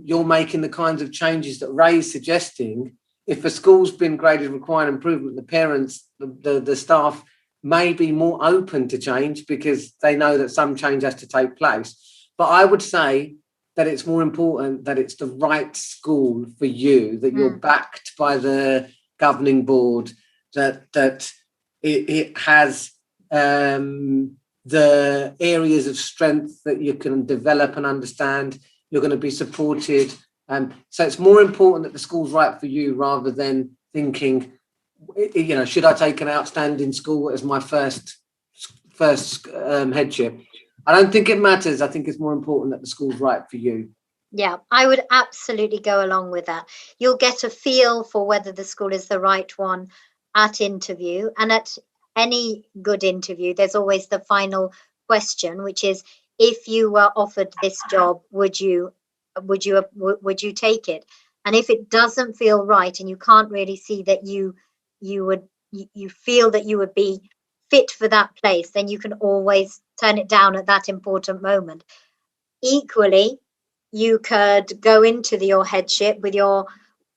you're making the kinds of changes that Ray's suggesting, if a school's been graded requiring improvement, the parents, the staff may be more open to change because they know that some change has to take place. But I would say that it's more important that it's the right school for you, that you're backed by the governing board, that it has the areas of strength that you can develop and understand. You're going to be supported. So it's more important that the school's right for you rather than thinking, should I take an outstanding school as my first headship? I don't think it matters. I think it's more important that the school's right for you. Yeah, I would absolutely go along with that. You'll get a feel for whether the school is the right one at interview. And at any good interview, there's always the final question, which is, if you were offered this job, would you take it? And if it doesn't feel right and you can't really see that you feel that you would be fit for that place, then you can always turn it down at that important moment. Equally, you could go into your headship with your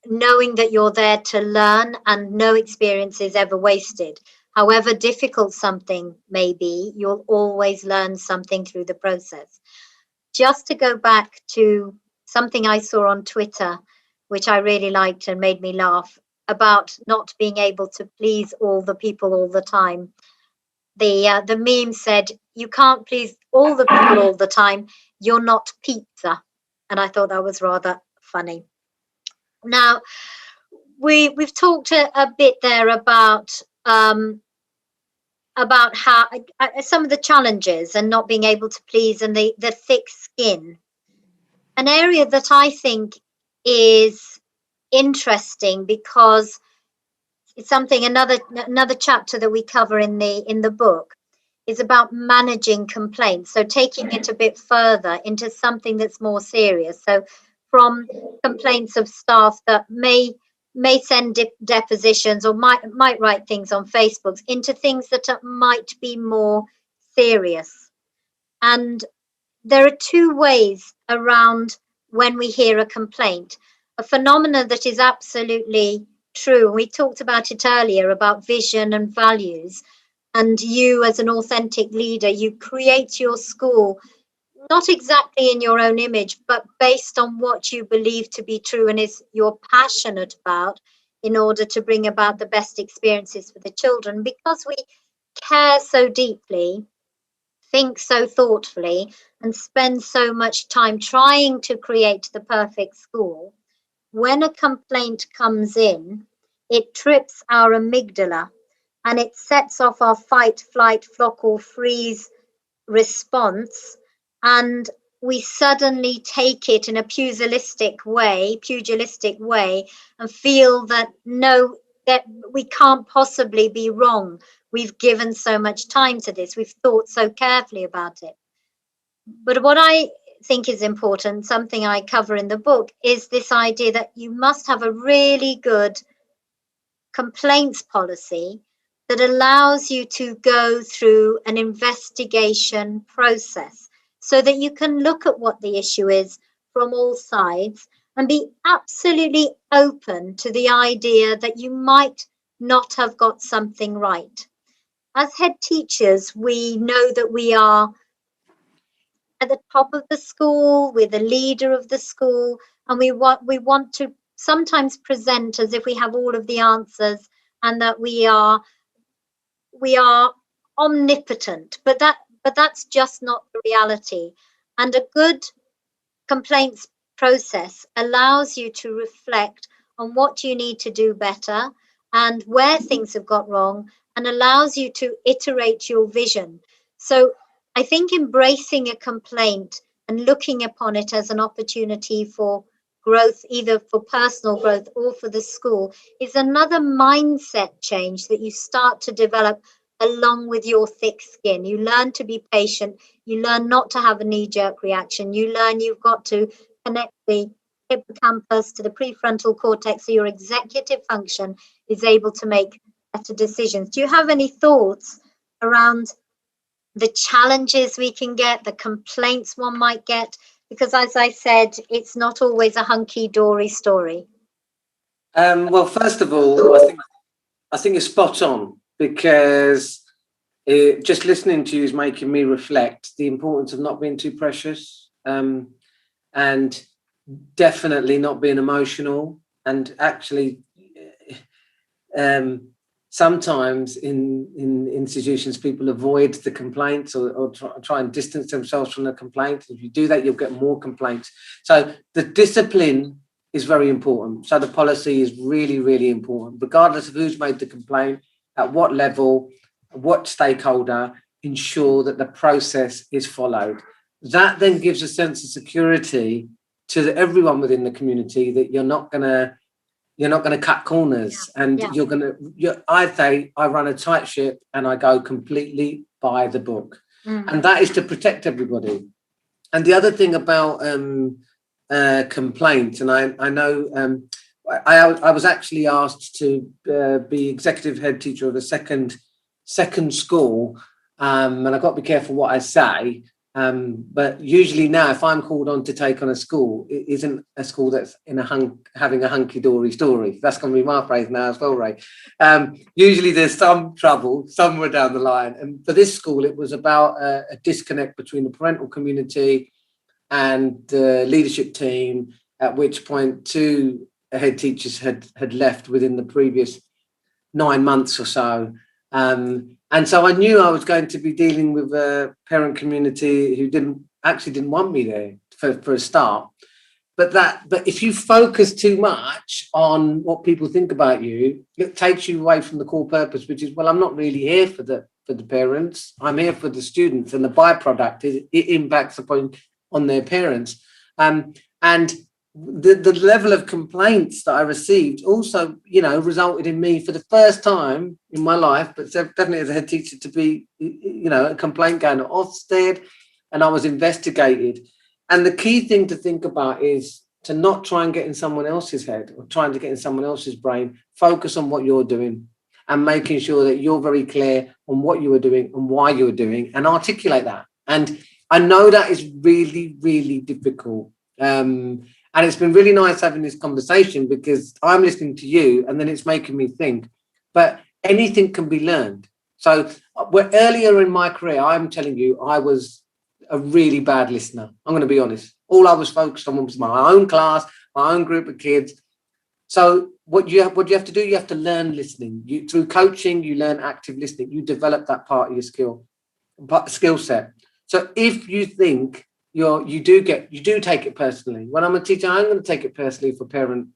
knowing that you're there to learn and no experience is ever wasted. However difficult something may be, you'll always learn something through the process. Just to go back to something I saw on Twitter, which I really liked and made me laugh, about not being able to please all the people all the time. The meme said, you can't please all the people all the time, you're not pizza. And I thought that was rather funny. Now, we've talked a bit there about how some of the challenges and not being able to please and the thick skin. An area that I think is interesting because it's something, another chapter that we cover in the book is about managing complaints. So taking it a bit further into something that's more serious. So from complaints of staff that may send depositions or might write things on Facebook into things that might be more serious. And there are two ways around when we hear a complaint. A phenomenon that is absolutely true. We talked about it earlier about vision and values. And you, as an authentic leader, you create your school not exactly in your own image, but based on what you believe to be true and is you're passionate about, in order to bring about the best experiences for the children. Because we care so deeply, think so thoughtfully, and spend so much time trying to create the perfect school, when a complaint comes in, it trips our amygdala and it sets off our fight, flight, flock, or freeze response. And we suddenly take it in a pugilistic way and feel that that we can't possibly be wrong. We've given so much time to this. We've thought so carefully about it. But what I think is important, something I cover in the book, is this idea that you must have a really good complaints policy that allows you to go through an investigation process so that you can look at what the issue is from all sides and be absolutely open to the idea that you might not have got something right. As head teachers, we know that we are at the top of the school, we're the leader of the school, and we want to sometimes present as if we have all of the answers and that we are omnipotent, but that's just not the reality. And a good complaints process allows you to reflect on what you need to do better and where things have got wrong, and allows you to iterate your vision. So I think embracing a complaint and looking upon it as an opportunity for growth, either for personal growth or for the school, is another mindset change that you start to develop along with your thick skin. You learn to be patient. You learn not to have a knee-jerk reaction. You learn you've got to connect the hippocampus to the prefrontal cortex so your executive function is able to make better decisions. Do you have any thoughts around the challenges we can get, the complaints one might get? Because as I said, it's not always a hunky-dory story. Well, first of all, I think it's spot on, because just listening to you is making me reflect the importance of not being too precious, and definitely not being emotional. And actually, sometimes in institutions, people avoid the complaints or try and distance themselves from the complaints. If you do that, you'll get more complaints. So the discipline is very important. So the policy is really, really important, regardless of who's made the complaint, at what level, what stakeholder. Ensure that the process is followed. That then gives a sense of security to everyone within the community that you're not going to cut corners, and I run a tight ship and I go completely by the book, and that is to protect everybody. And the other thing about complaints, and I know I was actually asked to be executive head teacher of a second school, and I've got to be careful what I say. But usually now, if I'm called on to take on a school, it isn't a school that's having a hunky-dory story. That's going to be my phrase now as well, Ray. Usually there's some trouble somewhere down the line. And for this school, it was about a disconnect between the parental community and the leadership team, at which point 2 head teachers had left within the previous 9 months or so. And so I knew I was going to be dealing with a parent community who didn't want me there for a start. But if you focus too much on what people think about you, it takes you away from the core purpose, which is, well, I'm not really here for the parents. I'm here for the students, and the byproduct is it impacts on their parents. And the level of complaints that I received also, resulted in me for the first time in my life, but definitely as a head teacher, to be, a complaint going to Ofsted, and I was investigated. And the key thing to think about is to not try and get in someone else's head or trying to get in someone else's brain. Focus on what you're doing and making sure that you're very clear on what you are doing and why you are doing, and articulate that. And I know that is really, really difficult. And it's been really nice having this conversation, because I'm listening to you and then it's making me think. But anything can be learned. So earlier in my career, I'm telling you, I was a really bad listener. I'm going to be honest. All I was focused on was my own class, my own group of kids. So what you have to do, you have to learn listening. Through coaching, you learn active listening. You develop that part of your skill set. So if you think you do take it personally. When I'm a teacher, I'm going to take it personally if a parent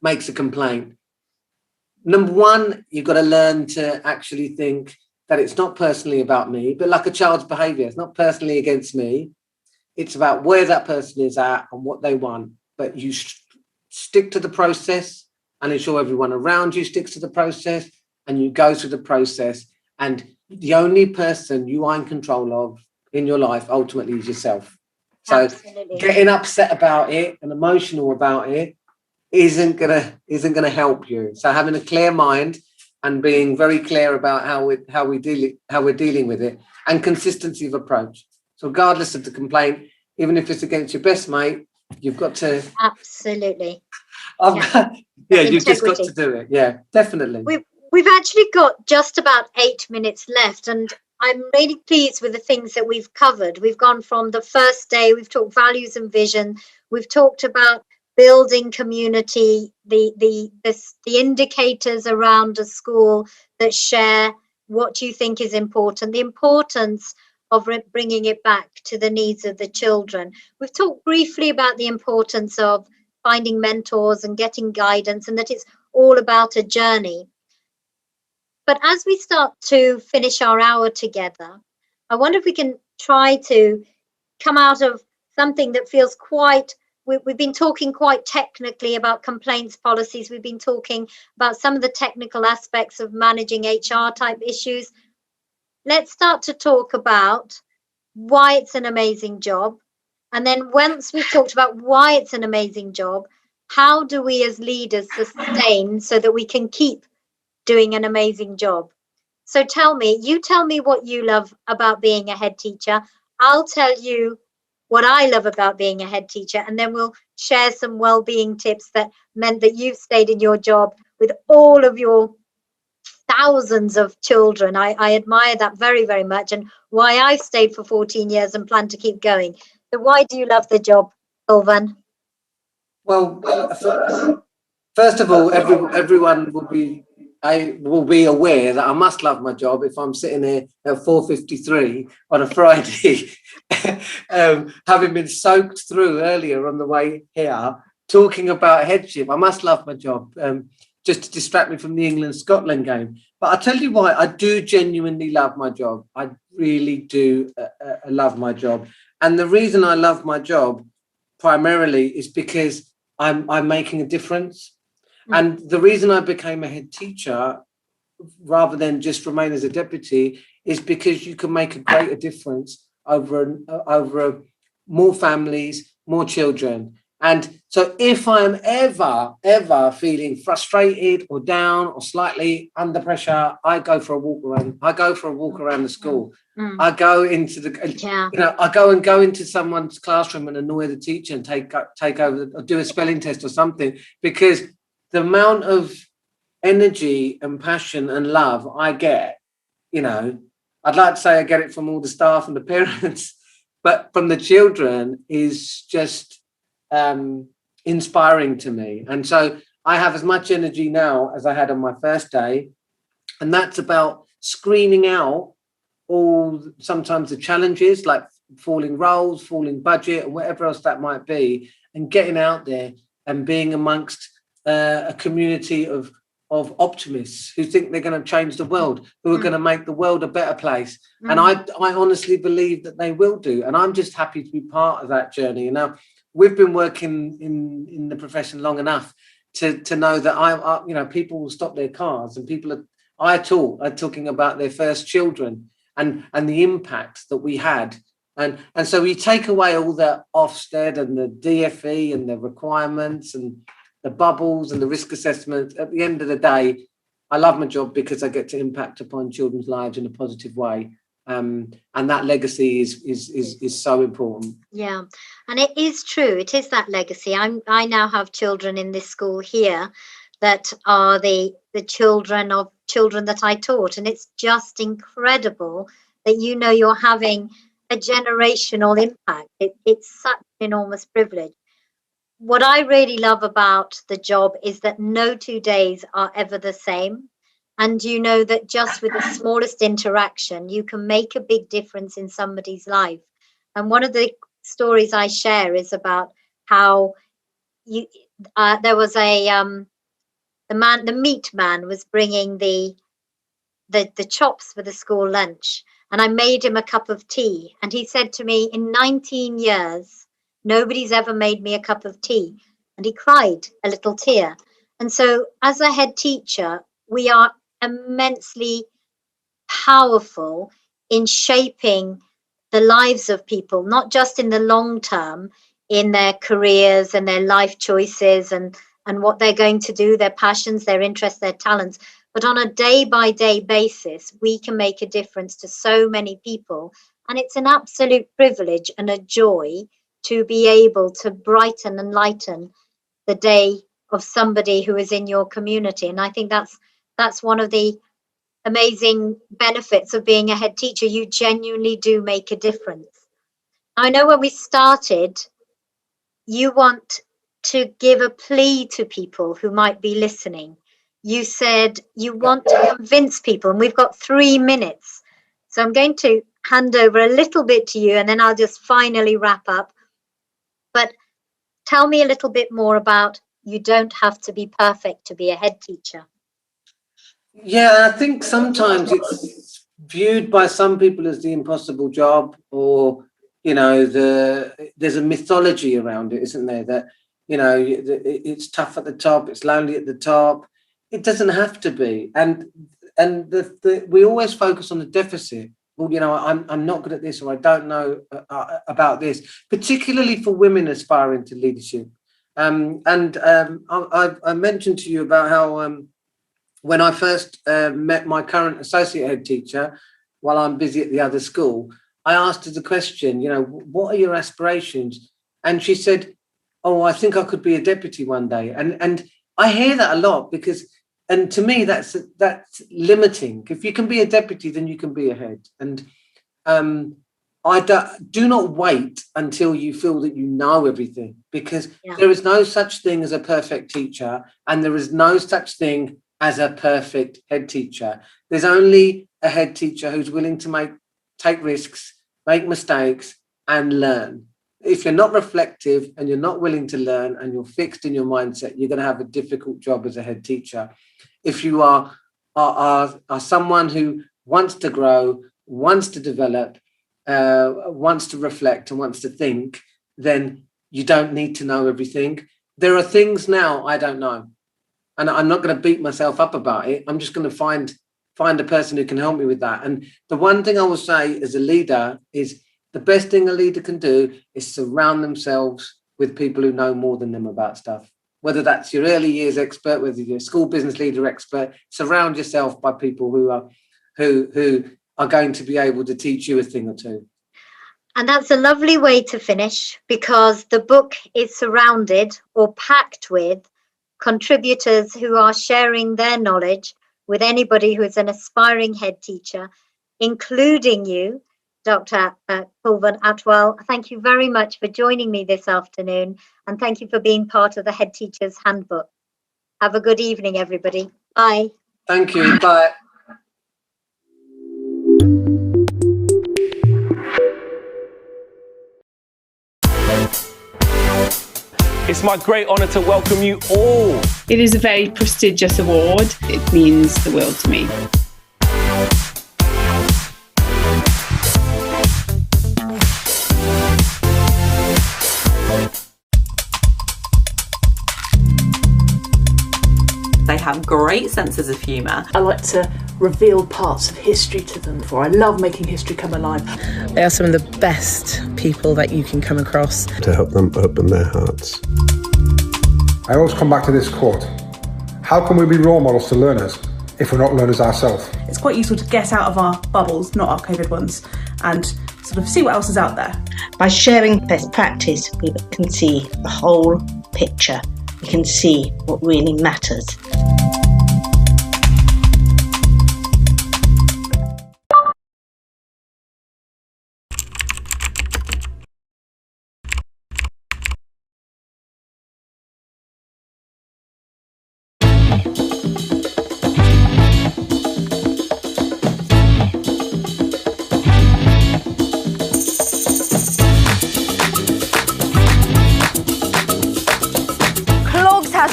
makes a complaint. Number one, you've got to learn to actually think that it's not personally about me, but like a child's behavior, it's not personally against me. It's about where that person is at and what they want. But you stick to the process and ensure everyone around you sticks to the process, and you go through the process. And the only person you are in control of in your life ultimately is yourself. So Absolutely. getting upset about it and emotional about it isn't gonna help you. So having a clear mind and being very clear about how we're dealing with it, and consistency of approach. So regardless of the complaint, even if it's against your best mate, you've got to Absolutely. You've just got to do it. Yeah, definitely. We've actually got just about 8 minutes left, and I'm really pleased with the things that we've covered. We've gone from the first day, we've talked values and vision, we've talked about building community, the indicators around a school that share what you think is important, the importance of bringing it back to the needs of the children. We've talked briefly about the importance of finding mentors and getting guidance, and that it's all about a journey. But as we start to finish our hour together, I wonder if we can try to come out of something that feels quite, we've been talking quite technically about complaints policies. We've been talking about some of the technical aspects of managing HR type issues. Let's start to talk about why it's an amazing job. And then once we've talked about why it's an amazing job, how do we as leaders sustain so that we can keep doing an amazing job? So you tell me what you love about being a head teacher. I'll tell you what I love about being a head teacher, and then we'll share some well-being tips that meant that you've stayed in your job with all of your thousands of children. I admire that very, very much, and why I've stayed for 14 years and plan to keep going. So why do you love the job, Kulvarn? Well, first of all, everyone will be aware that I must love my job if I'm sitting here at 4:53 on a Friday, having been soaked through earlier on the way here, talking about headship. I must love my job, just to distract me from the England-Scotland game. But I'll tell you why I do genuinely love my job. I really do love my job. And the reason I love my job primarily is because I'm making a difference. And the reason I became a head teacher rather than just remain as a deputy is because you can make a greater difference over more families, more children. And so if I'm ever feeling frustrated or down or slightly under pressure, I go for a walk around the school. I go into I go into someone's classroom and annoy the teacher and take over or do a spelling test or something, because the amount of energy and passion and love I get, I'd like to say I get it from all the staff and the parents, but from the children is just inspiring to me. And so I have as much energy now as I had on my first day. And that's about screening out sometimes the challenges like falling roles, falling budget, or whatever else that might be, and getting out there and being amongst a community of optimists who think they're going to change the world, who are going to make the world a better place. And I honestly believe that they will do. And I'm just happy to be part of that journey. Now, we've been working in the profession long enough to know that people will stop their cars, and people are talking about their first children and the impact that we had. And so we take away all the Ofsted and the DFE and the requirements and the bubbles and the risk assessment. At the end of the day, I love my job because I get to impact upon children's lives in a positive way. And that legacy is so important. Yeah, and it is true. It is that legacy. I now have children in this school here that are the children of children that I taught, and it's just incredible that you're having a generational impact. It's such an enormous privilege. What I really love about the job is that no 2 days are ever the same. And that just with the smallest interaction, you can make a big difference in somebody's life. And one of the stories I share is about how there was the meat man was bringing the chops for the school lunch. And I made him a cup of tea. And he said to me, in 19 years, nobody's ever made me a cup of tea. And he cried a little tear. And so as a head teacher, we are immensely powerful in shaping the lives of people, not just in the long term, in their careers and their life choices and what they're going to do, their passions, their interests, their talents, but on a day-by-day basis, we can make a difference to so many people. And it's an absolute privilege and a joy to be able to brighten and lighten the day of somebody who is in your community. And I think that's one of the amazing benefits of being a head teacher. You genuinely do make a difference. I know when we started, you want to give a plea to people who might be listening. You said you want to convince people, and we've got 3 minutes. So I'm going to hand over a little bit to you, and then I'll just finally wrap up. But tell me a little bit more about you don't have to be perfect to be a head teacher. Yeah, I think sometimes it's viewed by some people as the impossible job, or, you know, there's a mythology around it, isn't there? That, you know, it's tough at the top, it's lonely at the top. It doesn't have to be. And we always focus on the deficit. Well, you know, I'm not good at this, or I don't know about this, particularly for women aspiring to leadership. I mentioned to you about how when I first met my current associate head teacher, while I'm busy at the other school, I asked her the question, you know, what are your aspirations? And she said, oh, I think I could be a deputy one day. And I hear that a lot because, and to me, that's limiting. If you can be a deputy, then you can be a head. And do not wait until you feel that you know everything, because there is no such thing as a perfect teacher, and there is no such thing as a perfect head teacher. There's only a head teacher who's willing to take risks, make mistakes, and learn. If you're not reflective and you're not willing to learn and you're fixed in your mindset, you're going to have a difficult job as a head teacher. If you are someone who wants to grow, wants to develop, wants to reflect and wants to think, then you don't need to know everything. There are things now I don't know, and I'm not going to beat myself up about it. I'm just going to find a person who can help me with that. And the one thing I will say as a leader is the best thing a leader can do is surround themselves with people who know more than them about stuff. Whether that's your early years expert, whether you're a school business leader expert, surround yourself by people who are going to be able to teach you a thing or two. And that's a lovely way to finish, because the book is surrounded or packed with contributors who are sharing their knowledge with anybody who is an aspiring head teacher, including you, Dr. Kulvarn Atwal. Thank you very much for joining me this afternoon, and thank you for being part of the Head Teacher's Handbook. Have a good evening, everybody. Bye. Thank you. Bye. It's my great honour to welcome you all. It is a very prestigious award. It means the world to me. They have great senses of humour. I like to reveal parts of history to them, for I love making history come alive. They are some of the best people that you can come across. To help them open their hearts. I always come back to this quote. How can we be role models to learners if we're not learners ourselves? It's quite useful to get out of our bubbles, not our COVID ones, and sort of see what else is out there. By sharing best practice, we can see the whole picture. We can see what really matters.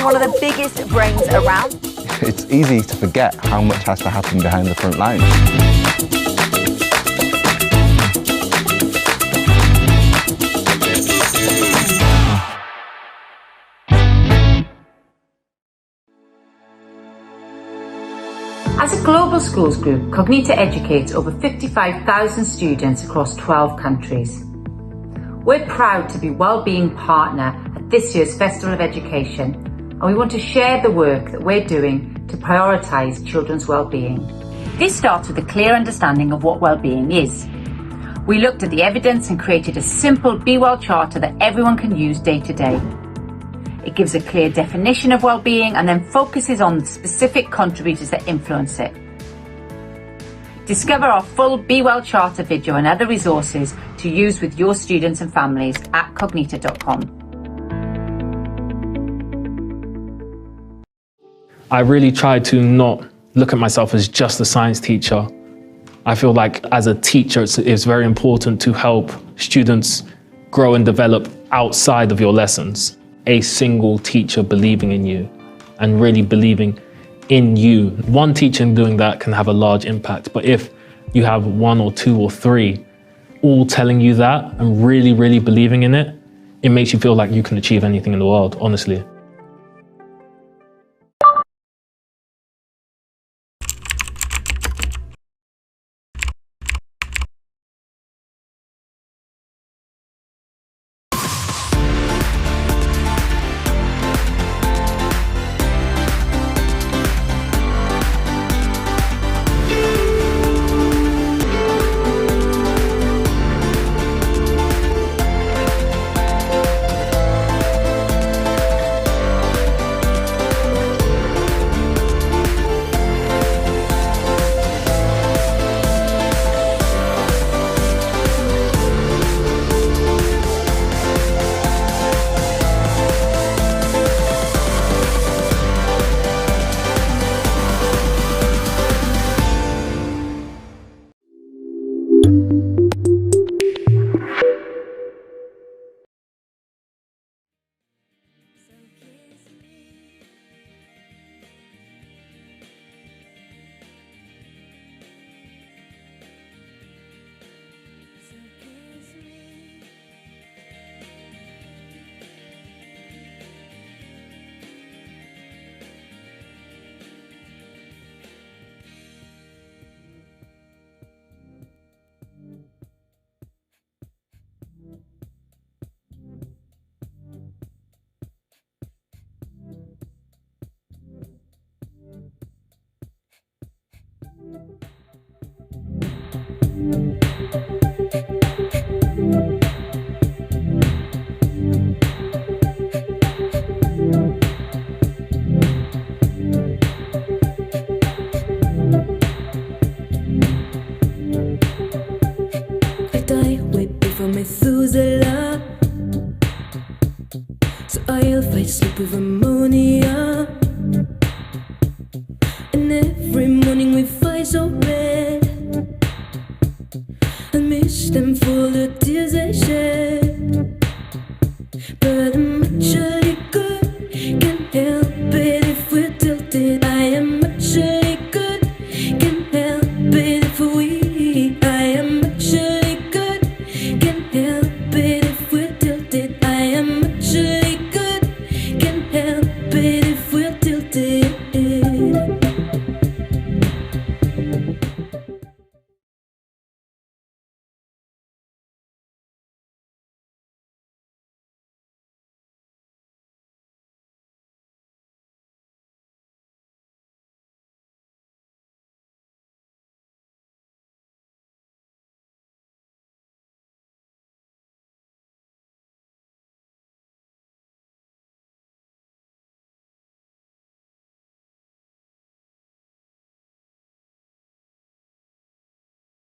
One of the biggest brains around. It's easy to forget how much has to happen behind the front line. As a global schools group, Cognita educates over 55,000 students across 12 countries. We're proud to be Wellbeing Partner at this year's Festival of Education, and we want to share the work that we're doing to prioritise children's wellbeing. This starts with a clear understanding of what wellbeing is. We looked at the evidence and created a simple Be Well charter that everyone can use day to day. It gives a clear definition of wellbeing and then focuses on the specific contributors that influence it. Discover our full Be Well charter video and other resources to use with your students and families at cognita.com. I really try to not look at myself as just a science teacher. I feel like as a teacher, it's very important to help students grow and develop outside of your lessons. A single teacher believing in you and really believing in you. One teacher doing that can have a large impact, but if you have one or two or three all telling you that and really, really believing in it, it makes you feel like you can achieve anything in the world, honestly. Methuselah, so I'll fight sleep with ammonia. And every morning we fight so red, I miss them for the tears they shed.